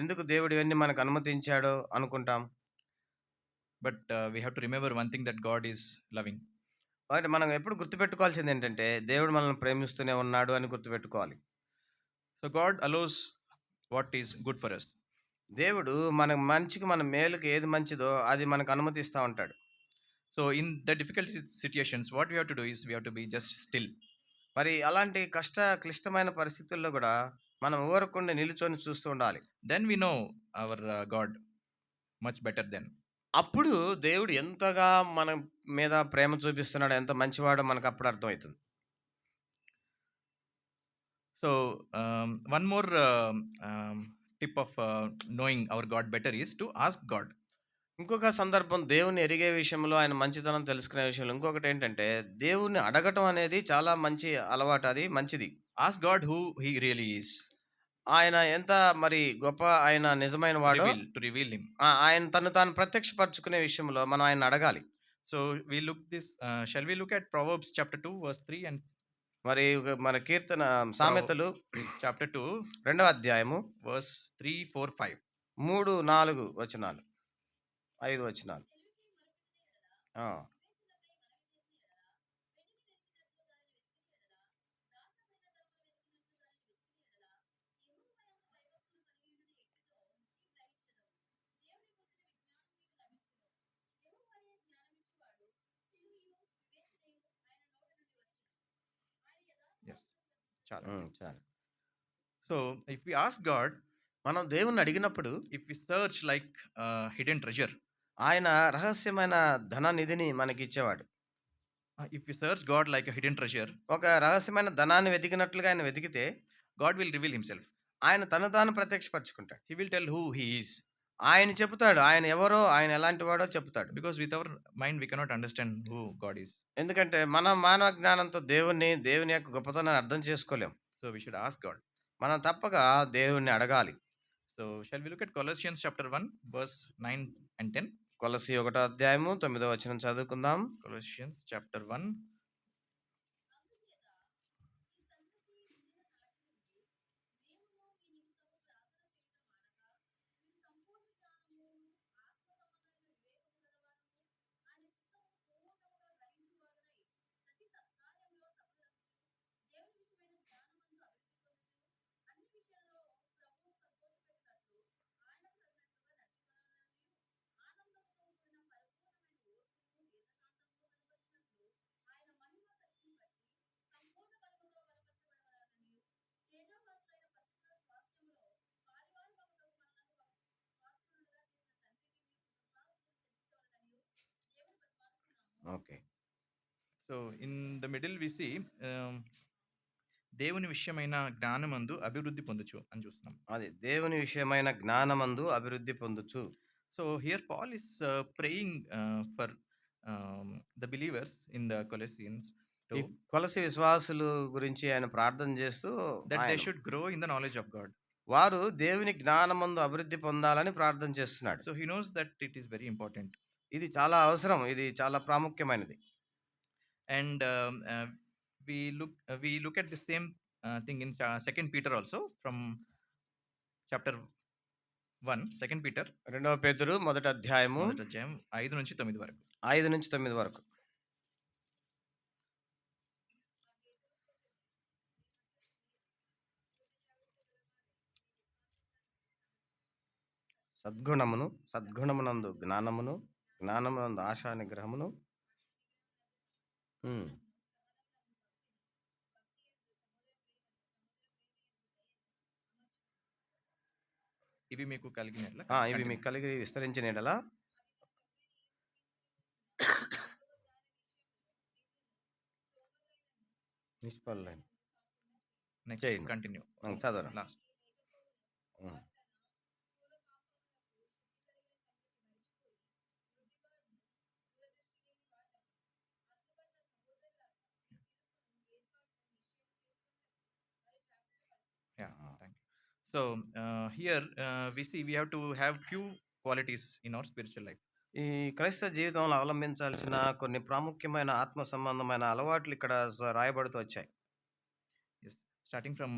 ఎందుకు దేవుడు ఇవన్నీ మనకు అనుమతించాడో అనుకుంటాం. But we have to remember one thing, that God is loving. కాబట్టి మనం ఎప్పుడు గుర్తుపెట్టుకోవాల్సింది ఏంటంటే దేవుడు మనల్ని ప్రేమిస్తూనే ఉన్నాడు అని గుర్తుపెట్టుకోవాలి. So God allows what is good for us. దేవుడు మన మంచికి మన మేలుకి ఏది మంచిదో అది మనకు అనుమతిస్తూ ఉంటాడు. So in the difficult situations what we have to do is we have to be just still. మరి అలాంటి క్లిష్టమైన పరిస్థితుల్లో కూడా మనం ఊరకుండా నిలుచొని చూస్తూ ఉండాలి. Then we know our God much better then. అప్పుడు దేవుడు ఎంతగా మన మీద ప్రేమ చూపిస్తున్నాడు, ఎంత మంచివాడో మనకు అప్పుడు అర్థమవుతుంది. So one more tip of knowing our God better is to ask God. ఇంకొక సందర్భం దేవుని ఎరిగే విషయంలో, ఆయన మంచితనం తెలుసుకునే విషయంలో ఇంకొకటి ఏంటంటే దేవుని అడగటం అనేది చాలా మంచి అలవాటు, అది మంచిది. Ask God who he really is. ఆయన ఎంత మరి గొప్ప ఆయన నిజమైన వాడో reveal him. ఆయన తను తాను ప్రత్యక్షపరుచుకునే విషయంలో మనం ఆయన్ని అడగాలి. So we look this. Shall we look at Proverbs chapter 2, verse 3 and మరి మన కీర్తన సామెతలు chapter 2, రెండవ అధ్యాయము verse 3, 4, 5. 3, 4 వచనాలు, 5 వచనాలు. ఆ, Yes. Chala. చాలు. So if we ask God, మనం దేవుణ్ణి అడిగినప్పుడు if we search like hidden treasure, ఆయన రహస్యమైన ధన నిధిని మనకి ఇచ్చేవాడు. if we search God like a hidden treasure, ఒక రహస్యమైన ధనాన్ని వెతికినట్లుగా ఆయన వెతికితే God will reveal himself. ఆయన తను తాను ప్రత్యక్షపరచుకుంటాడు. He will tell who he is. ఆయన చెప్తాడు, ఆయన ఎవరో, ఆయన ఎలాంటి వాడో చెప్తాడు. Because with our mind we cannot understand who God is. ఎందుకంటే మన మానవ జ్ఞానంతో దేవుని యొక్క గొప్పతనాన్ని అర్థం చేసుకోలేం. So we should ask God. మనం తప్పక దేవుణ్ణి అడగాలి. So shall we look at Colossians chapter 1, verse 9 and 10? కొలస్సీ 1వ అధ్యాయము 9వ వచనం చదువుకుందాం. Colossians chapter 1. Okay. So in the middle we see దేవుని విషయమైన జ్ఞానమందు అభివృద్ధి పొందుచు అని చూస్తున్నాం. అది దేవుని విషయమైన జ్ఞానమందు అభివృద్ధి పొందుచు. So here Paul is praying for the believers in the Colossians ఈ to కొలసి విశ్వాసులు గురించి ఆయన ప్రార్థన చేస్తూ that they ఆయన- should grow in the knowledge of God. వారు దేవుని జ్ఞానమందు అభివృద్ధి పొందాలని ప్రార్థన చేస్తున్నాడు. So he knows that it is very important. ఇది చాలా అవసరం, ఇది చాలా ప్రాముఖ్యమైనది. And we look at the same thing in 2 Peter also, from chapter 1, 2 Peter, 2వ పేతురు 1వ అధ్యాయము 5 నుంచి 9 వరకు. 5 నుంచి 9 వరకు. సద్గుణమునందు జ్ఞానమును, జ్ఞానమునందు ఆశా నిగ్రహమును, ఇవి మీకు కలిగిన ఎడల ఇవి మీకు కలిగి విస్తరించిన ఎడల నిష్ఫలమైన నెక్స్ట్ చేయండి. కంటిన్యూ చదవరా. Last. Yeah, thank you. So here we see we have to have few qualities in our spiritual life. ఈ క్రైస్తవ జీవితంలో అవలంబించాల్సిన కొన్ని ప్రాముఖ్యమైన ఆత్మ సంబంధమైన అలవాట్లు ఇక్కడ రాయబడుతూ వచ్చాయి. Yes, starting from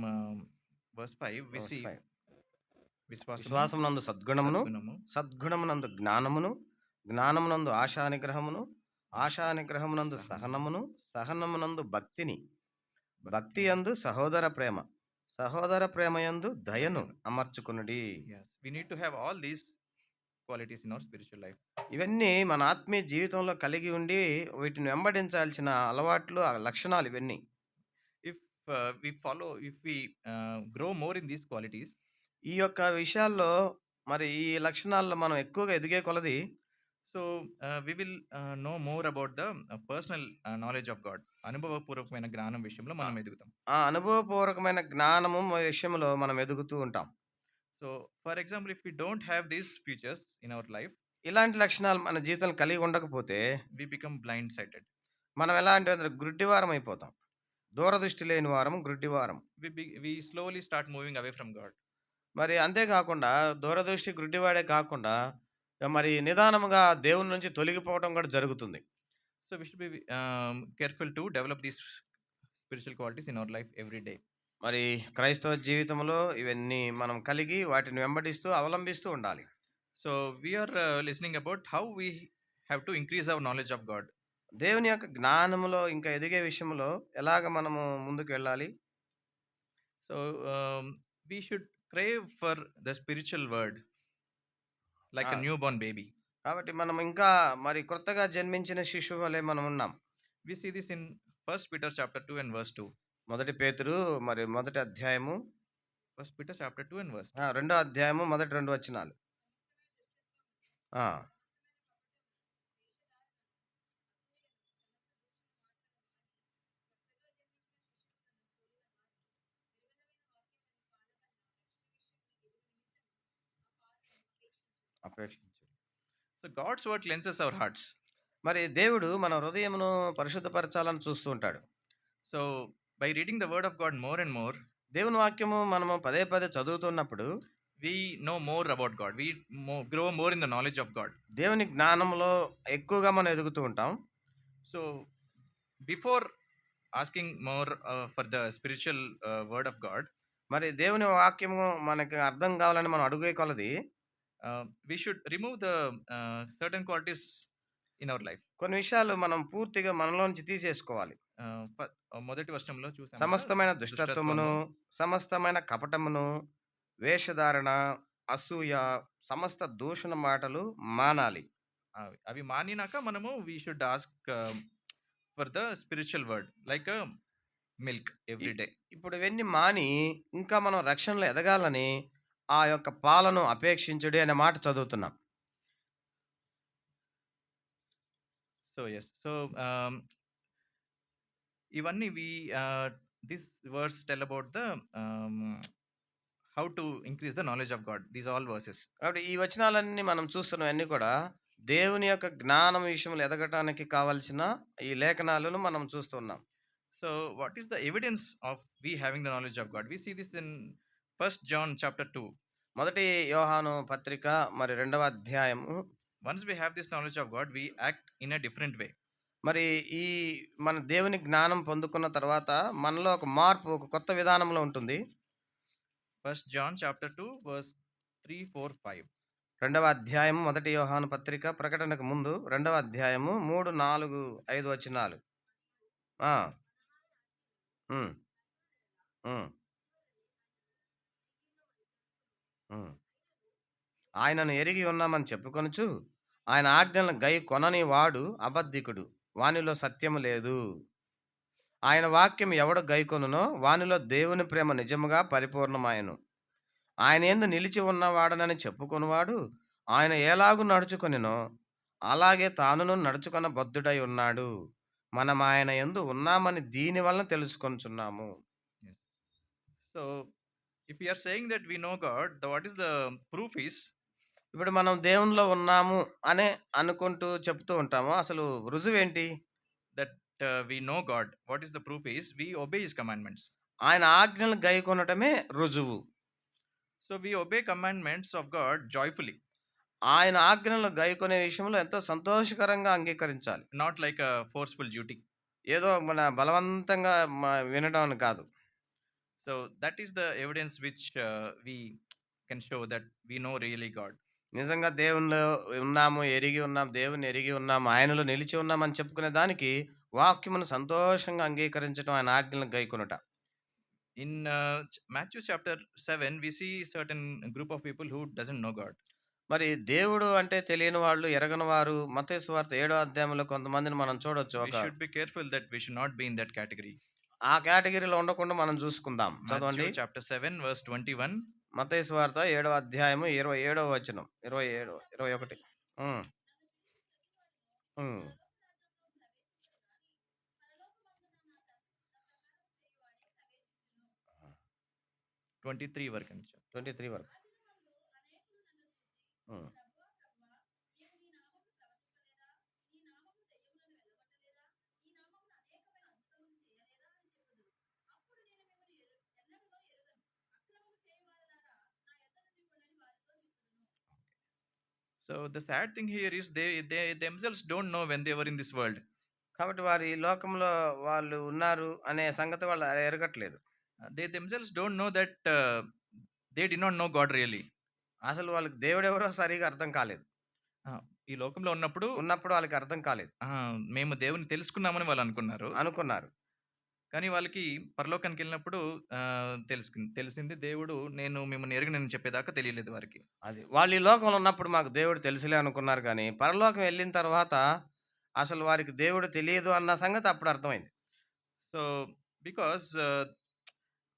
verse 5 we see విశ్వాసమునందు సద్గుణమును, సద్గుణమునందు జ్ఞానమును, జ్ఞానమునందు ఆశా నిగ్రహమును, ఆశా నిగ్రహమునందు సహనమును, సహనమునందు భక్తిని, భక్తి యందు సహోదర ప్రేమ, సహోదర ప్రేమయందు దయను అమర్చుకునుడి. Yes, we need to have all these qualities in our spiritual life. ఇవన్నీ మన ఆత్మీయ జీవితంలో కలిగి ఉండి వీటిని వెంబడించాల్సిన అలవాట్లు, లక్షణాలు ఇవన్నీ. If we grow more in these qualities, ఈ యొక్క విషయాల్లో మరి ఈ లక్షణాల్లో మనం ఎక్కువగా ఎదిగే కొలది so we will know more about the personal knowledge of God. అనుభవపూర్వకమైన జ్ఞానం విషయంలో మనం ఎదుగుతాం. ఆ అనుభవపూర్వకమైన జ్ఞానము విషయంలో మనం ఎదుగుతూ ఉంటాం. So for example, if we don't have these features in our life, ఇలాంటి లక్షణాలు మన జీవితంలో కలిగి ఉండకపోతే we become blind sighted. మనం ఎలా అంటే గుడ్డివారం అయిపోతాం. దూరదృష్టి లేని వారము, గ్రుడ్డివారం. we slowly start moving away from God. మరి అంతే కాకుండా దూరదృష్టి గుడ్డివాడే కాకుండా మరి నిదానముగా దేవుని నుంచి తొలగిపోవడం కూడా జరుగుతుంది. So we should be careful to develop these spiritual qualities in our life every day. మరి క్రైస్తవ జీవితంలో ఇవన్నీ మనం కలిగి వాటిని వెంబడిస్తూ అవలంబిస్తూ ఉండాలి. So we are listening about how we have to increase our knowledge of God. దేవుని యొక్క జ్ఞానములో ఇంకా ఎదిగే విషయంలో ఎలాగ మనము ముందుకు వెళ్ళాలి? So we should crave for the spiritual word like a ఆ, newborn baby. కాబట్టి మనం ఇంకా మరి కొత్తగా జన్మించిన శిశువు వలె మనం ఉన్నాం. We see this in First Peter chapter 2 and verse 2. మొదటి పేతురు మరి మొదటి అధ్యాయము First Peter chapter 2 and verse 2. రెండో అధ్యాయము మొదటి 2 వచనాలు. ఆ, అపేక్షించు. So God's word cleanses our hearts. మరి దేవుడు మన హృదయమును పరిశుద్ధపరచాలని చూస్తూ ఉంటాడు. So by reading the word of God more and more, దేవుని వాక్యము మనము పదే పదే చదువుతున్నప్పుడు we know more about God. We grow more in the knowledge of God. దేవుని జ్ఞానంలో ఎక్కువగా మనం ఎదుగుతూ ఉంటాం. So before asking more for the spiritual word of God, మరి దేవుని వాక్యము మనకు అర్థం కావాలని మనం అడుగే కొలది we should remove the certain qualities in our life. కొన్ని విషయాలు మనం పూర్తిగా మనలోంచి తీసేసుకోవాలి. మొదటి వచనంలో చూసాం సమస్తమైన దుష్టత్వమును, సమస్తమైన కపటమును, వేషధారణ, అసూయ, సమస్త దూషణ మాటలు మానాలి. అవి మానినాక మనము we should ask for the spiritual word like a milk every day. ఇప్పుడు ఇవన్నీ మాని ఇంకా మనం రక్షణలో ఎదగాలని ఆ యొక్క పాలను అపేక్షించుడి అనే మాట చదువుతున్నాం. So yes, so ఇవన్నీ we this verse tell about the how to increase the knowledge of God. These all verses. కాబట్టి ఈ వచనాలన్నీ మనం చూస్తున్నవన్నీ కూడా దేవుని యొక్క జ్ఞానం విషయంలో ఎదగటానికి కావలసిన ఈ లేఖనాలను మనం చూస్తున్నాం. So what is the evidence of we having the knowledge of God? We see this in First John chapter 2. మొదటి యోహాను పత్రిక మరి 2వ అధ్యాయము. Once we have this knowledge of God, we act in a different way. మరి ఈ మన దేవుని జ్ఞానం పొందుకున్న తర్వాత మనలో ఒక మార్పు, ఒక కొత్త విధానంలో ఉంటుంది. First John chapter 2 verse 3, 4, 5. 2వ అధ్యాయము మొదటి యోహాను పత్రిక ప్రకటనకు ముందు 2వ అధ్యాయము 3, 4, 5 వచనాలు. ఆ, ఉమ్, ఉమ్, ఉమ్. ఆయనను ఎరిగి ఉన్నామని చెప్పుకొనుచు ఆయన ఆజ్ఞలను గై కొనని వాడు అబద్ధికుడు, వానిలో సత్యము లేదు. ఆయన వాక్యం ఎవడు గైకొనునో వానిలో దేవుని ప్రేమ నిజముగా పరిపూర్ణమాయను. ఆయన యందు నిలిచి ఉన్నవాడనని చెప్పుకొనివాడు ఆయన ఎలాగు నడుచుకొనినో అలాగే తానును నడుచుకొన బద్ధుడై ఉన్నాడు. మనం ఆయన యందు ఉన్నామని దీని వలన తెలుసుకొనుచున్నాము. Yes. So if we are saying that we know God, what is the proof is ఇప్పుడు మనం దేవునిలో ఉన్నాము అనే అనుకుంటూ చెప్తూ ఉంటాము. అసలు రుజువేంటి? that we know God. What is the proof is we obey his commandments. ఆయన ఆజ్ఞలు గైకొనటమే రుజువు. So we obey commandments of God joyfully, ఆయన ఆజ్ఞలు గైకొనే విషయంలో ఎంతో సంతోషకరంగా అంగీకరించాలి. not like a forceful duty. ఏదో మన బలవంతంగా వినడం అని కాదు. So that is the evidence which we can show that we know really God. నిజంగా దేవునిలో ఉన్నాము, ఎరిగి ఉన్నాం, దేవుని ఎరిగి ఉన్నాము, ఆయనలో నిలిచి ఉన్నామని చెప్పుకునే దానికి వాక్యమును సంతోషంగా అంగీకరించడం, ఆయన ఆజ్ఞలను గైకొనుట. In Matthew chapter 7, we see certain group of people who doesn't know God. మరి దేవుడు అంటే తెలియని వాళ్ళు, ఎరగని వారు మత్తయి సువార్త 7వ అధ్యాయంలో కొంతమందిని మనం చూడొచ్చు. We should be careful that we should not be in that category. ఆ కేటగిరీలో ఉండకుండా మనం చూసుకుందాం. చదవండి. Matthew chapter 7 verse 21. మత్తయి సువార్త 7వ అధ్యాయము 27వ వచనం, 27, 21. 23 వరకు. 23 వరకు. So the sad thing here is they themselves don't know when they were in this world. కాబట్టి వారు ఈ లోకంలో వాళ్ళు ఉన్నారు అనే సంగతి వాళ్ళు ఎరగట్లేదు. They themselves don't know that they did not know God really. అసలు వాళ్ళకి దేవుడెవరో సరిగ్గా అర్థం కాలేదు. ఈ లోకంలో ఉన్నప్పుడు ఉన్నప్పుడు వాళ్ళకి అర్థం కాలేదు. మేము దేవుని తెలుసుకున్నామని వాళ్ళు అనుకున్నారు. అనుకున్నారు. కానీ వాళ్ళకి పరలోకానికి వెళ్ళినప్పుడు తెలిసింది దేవుడు నేను మిమ్మల్ని ఎరగనని చెప్పేదాకా తెలియలేదు వారికి. అది వాళ్ళు ఈ లోకంలో ఉన్నప్పుడు మాకు దేవుడు తెలుసులే అనుకున్నారు కానీ పరలోకం వెళ్ళిన తర్వాత అసలు వారికి దేవుడు తెలియదు అన్న సంగతి అప్పుడు అర్థమైంది. So because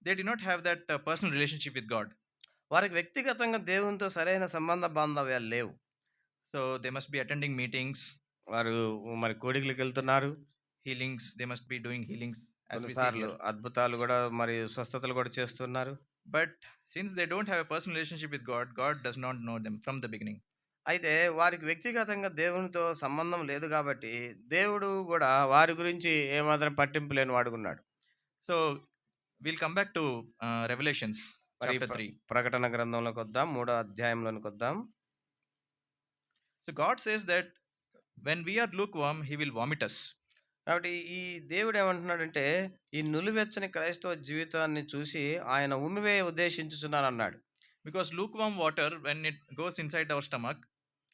they did not have that personal relationship with God. వారికి వ్యక్తిగతంగా దేవునితో సరైన సంబంధ బాంధవ్యాలు లేవు. So they must be attending meetings. వారు మరి కోడికలకు వెళ్తున్నారు. Healings, they must be doing healings. కొన్నిసార్లు అద్భుతాలు కూడా మరి స్వస్థతలు కూడా చేస్తున్నారు. But since they don't have a personal relationship with God, God does not know them from the beginning. అయితే వారికి వ్యక్తిగతంగా దేవునితో సంబంధం లేదు కాబట్టి దేవుడు కూడా వారి గురించి ఏమాత్రం పట్టింపు లేని వాడుకున్నాడు. So will come back to Revelations chapter 3. ప్రకటన గ్రంథంలోకి వద్దాం, 3వ అధ్యాయంలోనికి వద్దాం. So God says that when we are lukewarm he will vomit us. కాబట్టి ఈ దేవుడు ఏమంటున్నాడంటే ఈ నులివెచ్చని క్రైస్తవ జీవితాన్ని చూసి ఆయన ఉమ్మివే ఉద్దేశించుచున్నాను అన్నాడు. Because lukewarm water when it goes inside our stomach,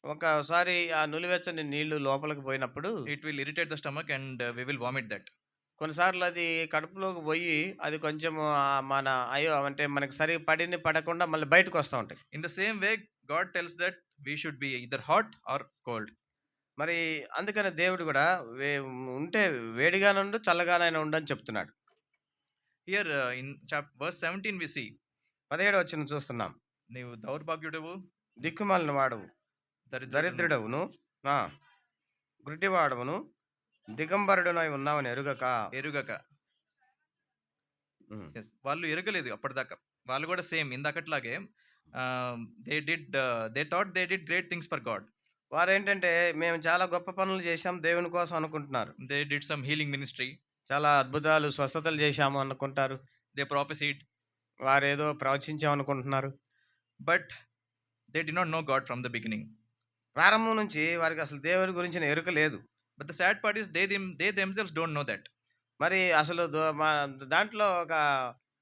ఒకసారి ఆ నులివెచ్చని నీళ్లు లోపలికి పోయినప్పుడు it will irritate the stomach and we will vomit that. కొన్నిసార్లు అది కడుపులోకి పోయి అది కొంచెం మన అయ్యో అంటే మనకి సరిగా పడకుండా మళ్ళీ బయటకు వస్తూ ఉంటాయి. In the same way God tells that we should B either hot or cold. మరి అందుకని దేవుడు కూడా ఉంటే వేడిగానే ఉండు, చల్లగానైనా ఉండు అని చెప్తున్నాడు. Here in verse 17 we see, 17వ వచనం చూస్తున్నాం. నీవు దౌర్భాగ్యుడవు, దిక్కుమాలిన వాడవు, దరిద్రుడవును, గుడ్డివాడవును, దిగంబరుడునై ఉన్నావని ఎరుగక. వాళ్ళు ఎరగలేదు అప్పటిదాకా. వాళ్ళు కూడా సేమ్ ఇందాకట్లాగే they thought they did great things for God. వారు ఏంటంటే మేము చాలా గొప్ప పనులు చేశాం దేవుని కోసం అనుకుంటున్నారు. They did some healing ministry, చాలా అద్భుతాలు స్వస్థతలు చేశాము అనుకుంటారు. దే ప్రాఫెసీడ్, వారు ఏదో ప్రవచించాం అనుకుంటున్నారు. But they did not know God from the beginning. ప్రారంభం నుంచి వారికి అసలు దేవుని గురించిన ఎరుక లేదు. But the sad part is they themselves don't know that. మరి అసలు దాంట్లో ఒక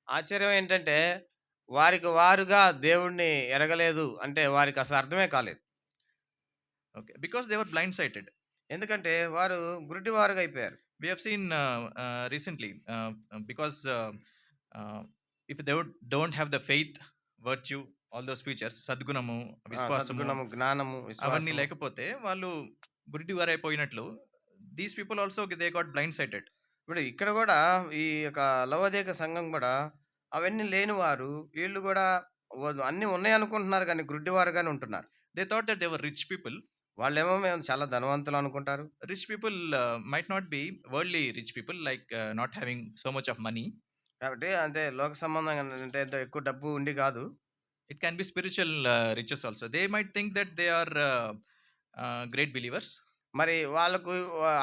ఆశ్చర్యం ఏంటంటే వారికి వారుగా దేవుణ్ణి ఎరగలేదు అంటే వారికి అసలు అర్థమే కాలేదు. Okay, because they were blind sighted. ఎందుకంటే వారు గుడ్డివారుగా అయిపోయారు. We have seen recently because if they don't have the faith, virtue, all those features, సద్గుణము, విశ్వాసము, జ్ఞానము, అవన్నీ లేకపోతే వాళ్ళు గుడ్డివారైపోయినట్లు, these people also they got blind sighted. ఇప్పుడు ఇక్కడ కూడా ఈ యొక్క లవోదిక సంఘం కూడా అవన్నీ లేని వారు, వీళ్ళు కూడా అన్ని ఉన్నాయి అనుకుంటున్నారు కానీ గుడ్డివారుగానే ఉంటున్నారు. They thought that they were rich people. వాళ్ళేమో మేము చాలా ధనవంతులు అనుకుంటారు. Rich people might not be worldly rich people, like not having so much of money. కాబట్టి అంటే లోక సంబంధంగా అంటే ఎంతో ఎక్కువ డబ్బు ఉండి కాదు. It can be spiritual riches also. They might think that they are great believers. మరి వాళ్ళకు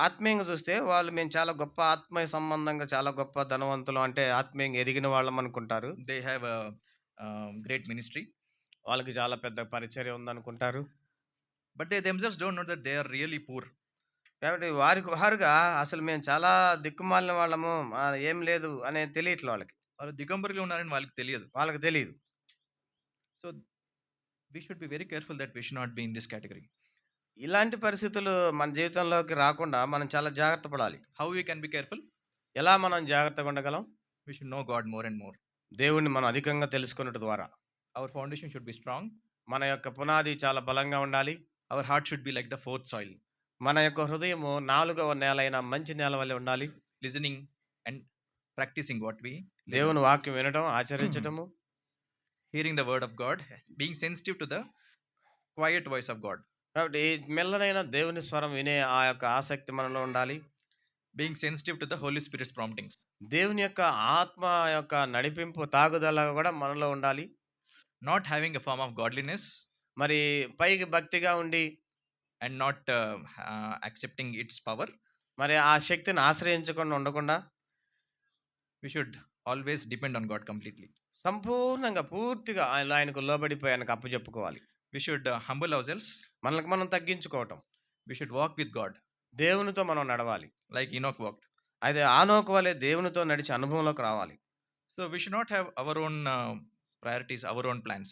ఆత్మీయంగా చూస్తే వాళ్ళు మేము చాలా గొప్ప ఆత్మీయ సంబంధంగా చాలా గొప్ప ధనవంతులు అంటే ఆత్మీయంగా ఎదిగిన వాళ్ళం అనుకుంటారు. దే హ్యావ్ గ్రేట్ మినిస్ట్రీ, వాళ్ళకి చాలా పెద్ద పరిచర్య ఉందనుకుంటారు. But they themselves don't know that they are really poor. కాబట్టి వారికి వారుగా అసలు మేము చాలా దిక్కుమాలిన వాళ్ళము, ఏం లేదు అనే తెలియట్లే వాళ్ళకి. వాళ్ళు దిగంబరులు ఉన్నారని వాళ్ళకి తెలియదు. So we should be very careful that we should not be in this category. ఇలాంటి పరిస్థితులు మన జీవితంలోకి రాకుండా మనం చాలా జాగ్రత్త పడాలి. How we can be careful? ఎలా మనం జాగ్రత్తగా ఉండగలం? We should know God more and more. దేవుణ్ణి మనం అధికంగా తెలుసుకున్నట్టు ద్వారా our foundation should be strong. మన యొక్క పునాది చాలా బలంగా ఉండాలి. Our heart should be like the fourth soil. మన యొక్క హృదయము 4వ నేలైన మంచి నేల వలె ఉండాలి. Listening and practising what we, దేవుని వాక్యం వినడం, ఆచరించడము, hearing the word of God, being sensitive to the quiet voice of God. కాబట్టి మెల్లనైన దేవుని స్వరం వినే ఆ యొక్క ఆసక్తి మనలో ఉండాలి. Being sensitive to the Holy Spirit's promptings, దేవుని యొక్క ఆత్మ యొక్క నడిపింపు తాగుదల కూడా మనలో ఉండాలి. Not having a form of godliness, మరి పైకి భక్తిగా ఉండి and not accepting its power, మరి ఆ శక్తిని ఆశ్రయించకుండా ఉండకుండా we should always depend on God completely. సంపూర్ణంగా పూర్తిగా ఆయనకు లోబడిపోయి ఆయనకు అప్పచెప్పుకోవాలి. We should humble ourselves. మనల్ని మనం తగ్గించుకోవటం. We should walk with God, దేవునితో మనం నడవాలి. like Enoch walked. అయితే ఆనోకు వలె దేవునితో నడిచి అనుభవంలోకి రావాలి. So we should not have our own priorities, our own plans.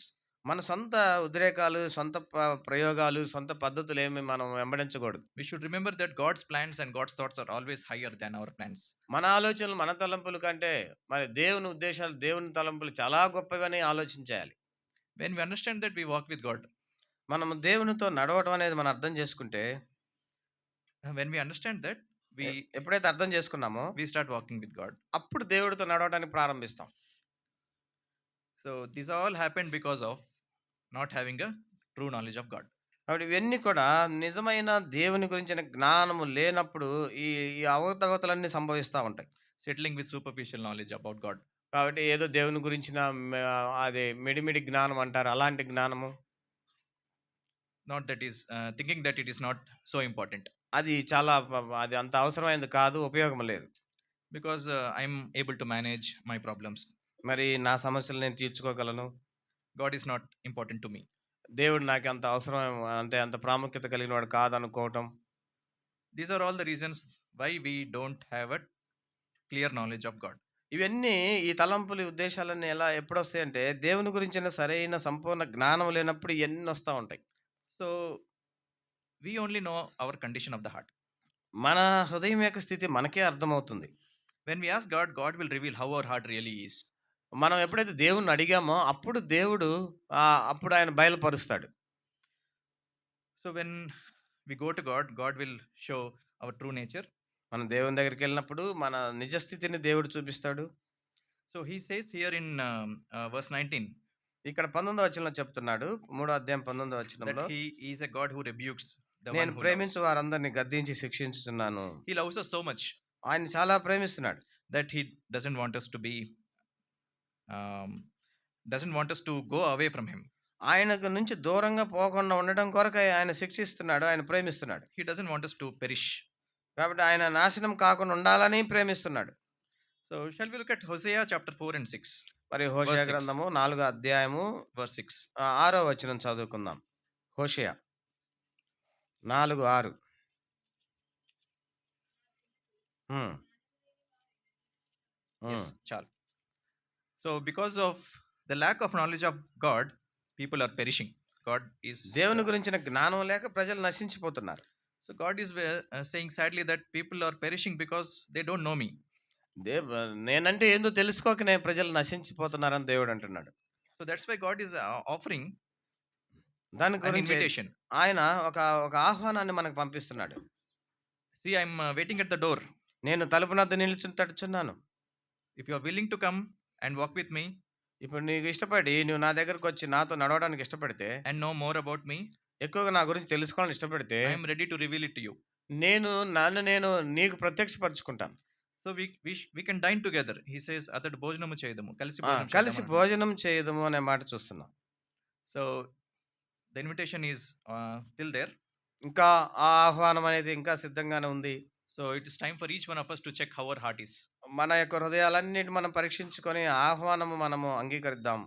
మన సొంత ఉద్రేకాలు, సొంత ప్రయోగాలు, సొంత పద్ధతులేమి మనం వెంబడించకూడదు. We should remember that God's plans and God's thoughts are always higher than our plans. మన ఆలోచనలు మన తలంపుల కంటే మరి దేవుని ఉద్దేశాలు, దేవుని తలంపులు చాలా గొప్పవని ఆలోచించాలి. When we understand that we walk with God, మనం దేవునితో నడవటం అనేది మనం అర్థం చేసుకుంటే, when we understand that, ఎప్పుడైతే అర్థం చేసుకున్నామో we start walking with God. అప్పుడు దేవుడితో నడవడానికి ప్రారంభిస్తాం. So this all happened because of not having a true knowledge of God. కాబట్టి ఇవన్నీ కూడా నిజమైన దేవుని గురించిన జ్ఞానము లేనప్పుడు ఈ ఈ అవకతవకలన్నీ సంభవిస్తూ ఉంటాయి. Settling with superficial knowledge about God. కాబట్టి ఏదో దేవుని గురించిన అదే మిడిమిడి జ్ఞానం అంటారు, అలాంటి జ్ఞానము. Not that is thinking that it is not so important. అది చాలా అది అంత అవసరమైనది కాదు, ఉపయోగం లేదు. Because I'm able to manage my problems. మరి నా సమస్యలు నేను తీర్చుకోగలను. God is not important to me. దేవుడు నాకు అంత అవసరం అంటే అంత ప్రాముఖ్యత కలిగిన వాడు కాదనుకోవటం. These are all the reasons why we don't have a clear knowledge of God. ఇవన్నీ ఈ తలంపులు ఉద్దేశాలన్నీ ఎప్పుడు వస్తాయంటే దేవుని గురించిన సరైన సంపూర్ణ జ్ఞానం లేనప్పుడు ఇవన్నీ వస్తూ ఉంటాయి. So we only know our condition of the heart. మన హృదయం యొక్క స్థితి మనకే అర్థమవుతుంది. When we ask God, God will reveal how our heart really is. మనం ఎప్పుడైతే దేవుణ్ణి అడిగామో అప్పుడు దేవుడు అప్పుడు ఆయన బయలుపరుస్తాడు. So when we go to God, God will show our true nature. మనం దేవుని దగ్గరికి వెళ్ళినప్పుడు మన నిజ స్థితిని దేవుడు చూపిస్తాడు. So he says here in verse 19. ఇక్కడ 19వ వచనంలో చెప్తున్నాడు, 3వ అధ్యాయం 19వ వచనంలో, that he is a God who rebukes the నేను one who ప్రేమించు loves. వారందరిని గద్దించి శిక్షించుచున్నాను. He loves us so much ఆయన చాలా ప్రేమిస్తున్నాడు. that he doesn't want us to be doesn't want us to go away from him. ఆయనకు నుంచి దూరంగా పోకుండా ఉండడం కొరకై ఆయన శిక్షిస్తున్నాడు, ఆయన ప్రేమిస్తున్నాడు. He doesn't want us to perish. కాబట్టి ఆయన నాశనం కాకుండా ఉండాలని ప్రేమిస్తున్నాడు. So shall we look at Hosea chapter 4 and 6. మరి హోషేయ గ్రంథము 4వ అధ్యాయము verse 6. 6వ వచనం చదువుకుందాం. హోషేయ 4:6. Yes, chal. So because of the lack of knowledge of God, people are perishing. God is దేవుని గురించిన జ్ఞానం లేక ప్రజలు నశించిపోతున్నారు. So God is saying sadly that people are perishing because they don't know me. నేనంటే ఏందో తెలుసుకోకనే ప్రజలు నశించిపోతున్నారని దేవుడు అంటున్నాడు. So that's why God is offering దాని an గురించి invitation. ఆయన ఒక ఆహ్వానాన్ని మనకు పంపిస్తున్నాడు. See, I'm waiting at the door. నేను తలుపు వద్ద నిలుచుని తడుచున్నాను. If you are willing to come and walk with me ఇప్పుడు నీకు ఇష్టపడి నువ్వు నా దగ్గరకు వచ్చి నాతో నడవడానికి ఇష్టపడితే, and know more about me, ఎక్కువగా నా గురించి తెలుసుకోవాలని ఇష్టపడితే, I am ready to reveal it to you. నేను నీకు ప్రత్యక్షపరచుకుంటాను. So we can dine together. He says అతడు భోజనము చేయదము, కలిసి కలిసి భోజనం చేయదము అనే మాట చూస్తున్నాం. So the invitation is still there. ఇంకా ఆ ఆహ్వానం అనేది ఇంకా సిద్ధంగానే ఉంది. So it is time for each one of us to check how our heart is. మన యొక్క హృదయాలన్నిటి మనం పరీక్షించుకొని ఆహ్వానము మనము అంగీకరిద్దాం.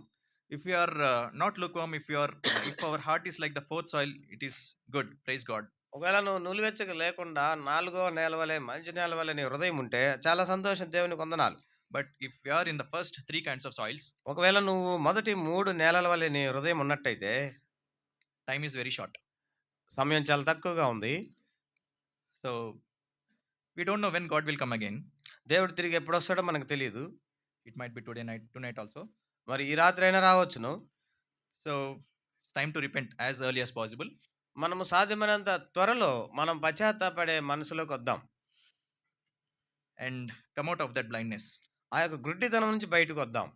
If we are not lukewarm, if our heart is like the fourth soil, it is good. Praise God. ఒకవేళ నువ్వు నులివెచ్చక లేకుండా 4వ నేల వలె, మంచి నేల వలె నీ హృదయం ఉంటే చాలా సంతోషం, దేవుని వందనాలు. But if we are in the first 3 kinds of soils, ఒకవేళ నువ్వు మొదటి 3 నేలల వలె నీ హృదయం ఉన్నట్టయితే time is very short. సమయం చాలా తక్కువగా ఉంది. So we don't know when God will come again. దేవుడు తిరిగి ఎప్పుడు వస్తాడో మనకు తెలియదు. It might be tonight also. మరి ఈ రాత్రి అయినా రావచ్చును. So it's time to repent as early as possible. మనము సాధ్యమైనంత త్వరలో మనం పశ్చాత్తాపడే మనసులోకి వద్దాం. And come out of that blindness. ఆ యొక్క గుడ్డితనం నుంచి బయటకు వద్దాం.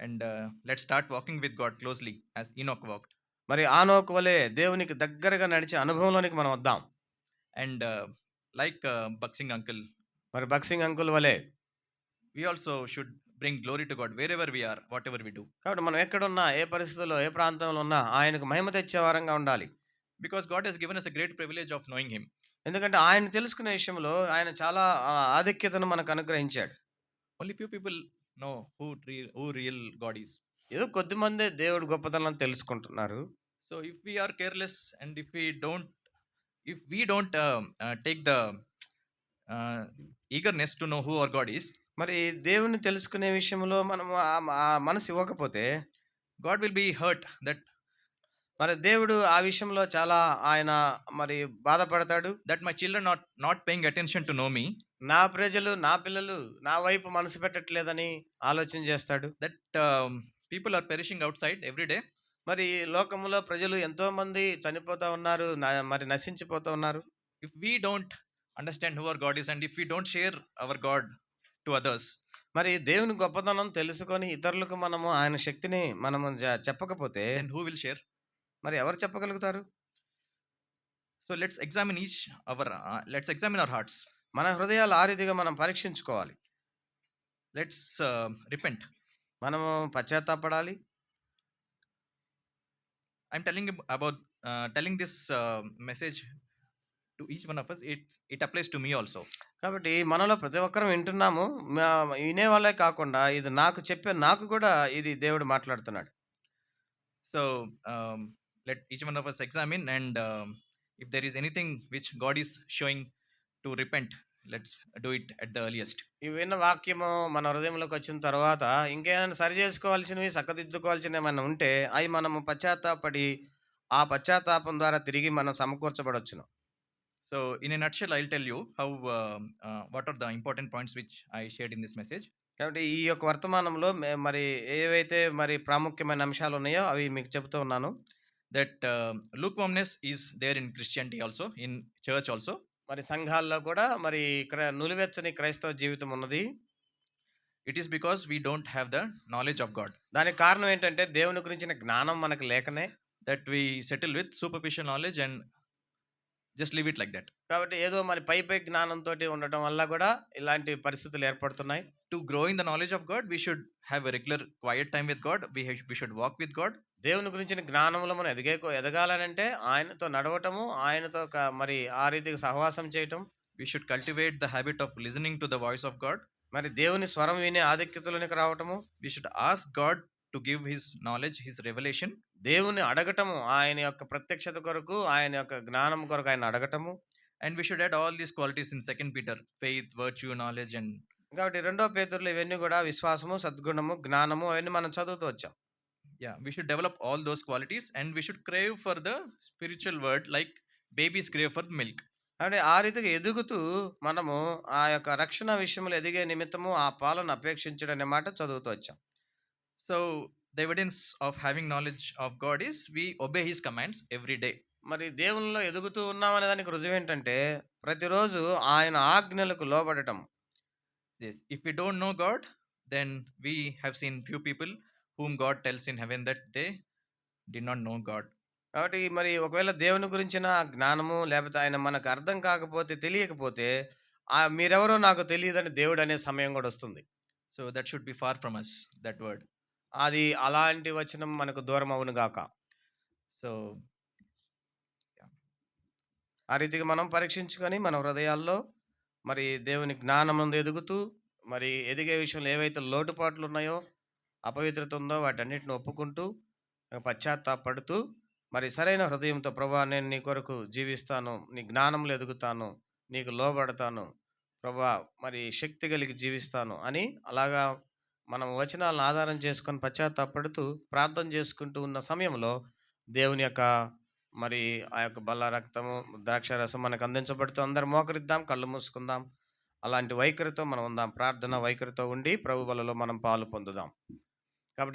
And let's start walking with God closely as Enoch walked. మరి ఆనోకు వలె దేవునికి దగ్గరగా నడిచే అనుభవంలోనికి మనం వద్దాం. And like Baksing uncle, మరి బక్సింగ్ అంకుల్ వలె we also should bring glory to God wherever we are, whatever we do. కాబట్టి మనం ఎక్కడున్నా, ఏ పరిస్థితుల్లో, ఏ ప్రాంతంలో ఉన్నా ఆయనకు మహిమ తెచ్చే వారంగా ఉండాలి. Because God has given us a great privilege of knowing him. ఎందుకంటే ఆయన తెలుసుకునే విషయంలో ఆయన చాలా ఆధిక్యతను మనకు అనుగ్రహించాడు. Only few people know who real God is. ఏదో కొద్దిమందే దేవుడి గొప్పతనం తెలుసుకుంటున్నారు. So if we are careless and if we don't take the uh, eagerness to know who our God is, మరి దేవుడిని తెలుసుకునే విషయంలో మనము ఆ మనసు ఇవ్వకపోతే, God will be hurt that మరి దేవుడు ఆ విషయంలో చాలా ఆయన మరి బాధపడతాడు. my children are not paying attention to know me, నా ప్రజలు, నా పిల్లలు నా వైపు మనసు పెట్టట్లేదని ఆలోచన చేస్తాడు. that people are perishing outside every day. మరి లోకములో ప్రజలు ఎంతోమంది చనిపోతా ఉన్నారు. మరి నశించిపోతూ ఉన్నారు. If we don't understand who our God is and if we don't share our God to others, మరి దేవుని గొప్పతనం తెలుసుకొని ఇతరులకు మనము ఆయన శక్తిని మనము చెప్పకపోతే then who will share? మరి ఎవరు చెప్పగలుగుతారు? So let's examine our hearts. మన హృదయాలు ఆ రీతిగా మనం పరీక్షించుకోవాలి. Let's repent. మనము పశ్చాత్తాపడాలి. I'm telling this message to each one of us. It applies to me also. కాబట్టి మనలో ప్రతి ఒక్కరం వింటున్నాము. వినేవాళ్ళే కాకుండా ఇది నాకు కూడా ఇది దేవుడు మాట్లాడుతున్నాడు. So let each one of us examine, and if there is anything which God is showing to repent, let's do it at the earliest. ఈ విన్న వాక్యము మన హృదయంలోకి వచ్చిన తర్వాత ఇంకేమైనా సరి చేసుకోవాల్సినవి, చక్కదిద్దుకోవాల్సినవి ఏమైనా ఉంటే అవి మనము పశ్చాత్తాపడి ఆ పశ్చాత్తాపం ద్వారా తిరిగి మనం సమకూర్చబడొచ్చును. So in a nutshell, I'll tell you how what are the important points which I shared in this message. కాబట్టి ఈ యొక్క వర్తమానంలో మరి ఏవైతే మరి ప్రాముఖ్యమైన అంశాలు ఉన్నాయో అవి మీకు చెబుతూ ఉన్నాను. That lukewarmness is there in Christianity also, in church also. మరి సంఘాల్లో కూడా మరి నులివెచ్చని క్రైస్తవ జీవితం ఉన్నది. It is because we don't have the knowledge of God. దానికి కారణం ఏంటంటే దేవుని గురించిన జ్ఞానం మనకు లేకనే. That we settle with superficial knowledge and just leave it like that. కాబట్టి ఏదో మరి పై జ్ఞానంతో ఉండటం వల్ల కూడా ఇలాంటి పరిస్థితులు ఏర్పడుతున్నాయి. To grow in the knowledge of God, we should have a regular quiet time with God. We should walk with God. దేవుని గురించిన జ్ఞానంలో మనం ఎదగాలనంటే ఆయనతో నడవటము, ఆయనతో మరి ఆ రీతిగా సహవాసం చేయటం. We should cultivate the habit of listening to the voice of God. మరి దేవుని స్వరం వినే ఆధిక్యతలోనికి రావటము. We should ask God to give his knowledge, his revelation. దేవుని అడగటము, ఆయన యొక్క ప్రత్యక్షత కొరకు, ఆయన యొక్క జ్ఞానం కొరకు ఆయన అడగటము. And we should add all these qualities in 2 Peter: faith, virtue, knowledge, and కాబట్టి 2 పేతురులో ఇవన్నీ కూడా విశ్వాసము, సద్గుణము, జ్ఞానము అవన్నీ మనం చదువుతూ వచ్చాం. Yeah, we should develop all those qualities, and we should crave for the spiritual word like babies crave for milk. అంటే ఆ రీతిగా ఎదుగుతూ మనము ఆ యొక్క రక్షణ విషయంలో ఎదిగే నిమిత్తము ఆ పాలను అపేక్షించడం అనే మాట చదువుతూ వచ్చాం. So the evidence of having knowledge of God is we obey his commands every day. మరి దేవునిలో ఎదుగుతూ ఉన్నామనే దానికి రుజువు ఏంటంటే ప్రతిరోజు ఆయన ఆజ్ఞలకు లోబడటం. Yes, if we don't know God, then we have seen few people whom God tells in heaven that they did not know God. కాబట్టి మరి ఒకవేళ దేవుని గురించిన జ్ఞానము లేకపోతే ఆయన మనకు అర్థం కాకపోతే, తెలియకపోతే మీరెవరో నాకు తెలియదని దేవుడు అనే సమయం కూడా వస్తుంది. So that should be far from us, that word. అది అలాంటి వచనం మనకు దూరం అవును గాక. సో ఆ రీతిగా మనం పరీక్షించుకొని మన హృదయాల్లో మరి దేవుని జ్ఞానం ముందు ఎదుగుతూ మరి ఎదిగే విషయంలో ఏవైతే లోటుపాట్లు ఉన్నాయో, అపవిత్రత ఉందో వాటన్నిటిని ఒప్పుకుంటూ పశ్చాత్తాపడుతూ మరి సరైన హృదయంతో ప్రభువా నేను నీ కొరకు జీవిస్తాను, నీ జ్ఞానంలో ఎదుగుతాను, నీకు లోబడతాను ప్రభువా, మరి శక్తి కలిగి జీవిస్తాను అని అలాగా మనం వచనాలను ఆధారం చేసుకొని పశ్చాత్తాపడుతూ ప్రార్థన చేసుకుంటూ ఉన్న సమయంలో దేవుని యొక్క మరి ఆ యొక్క బల్ల రక్తము, ద్రాక్షారసం మనకు అందించబడుతూ అందరం మోకరిద్దాం, కళ్ళు మూసుకుందాం. అలాంటి వైఖరితో మనం ఉందాం. ప్రార్థన వైఖరితో ఉండి ప్రభు బలలో మనం పాలు పొందుదాం.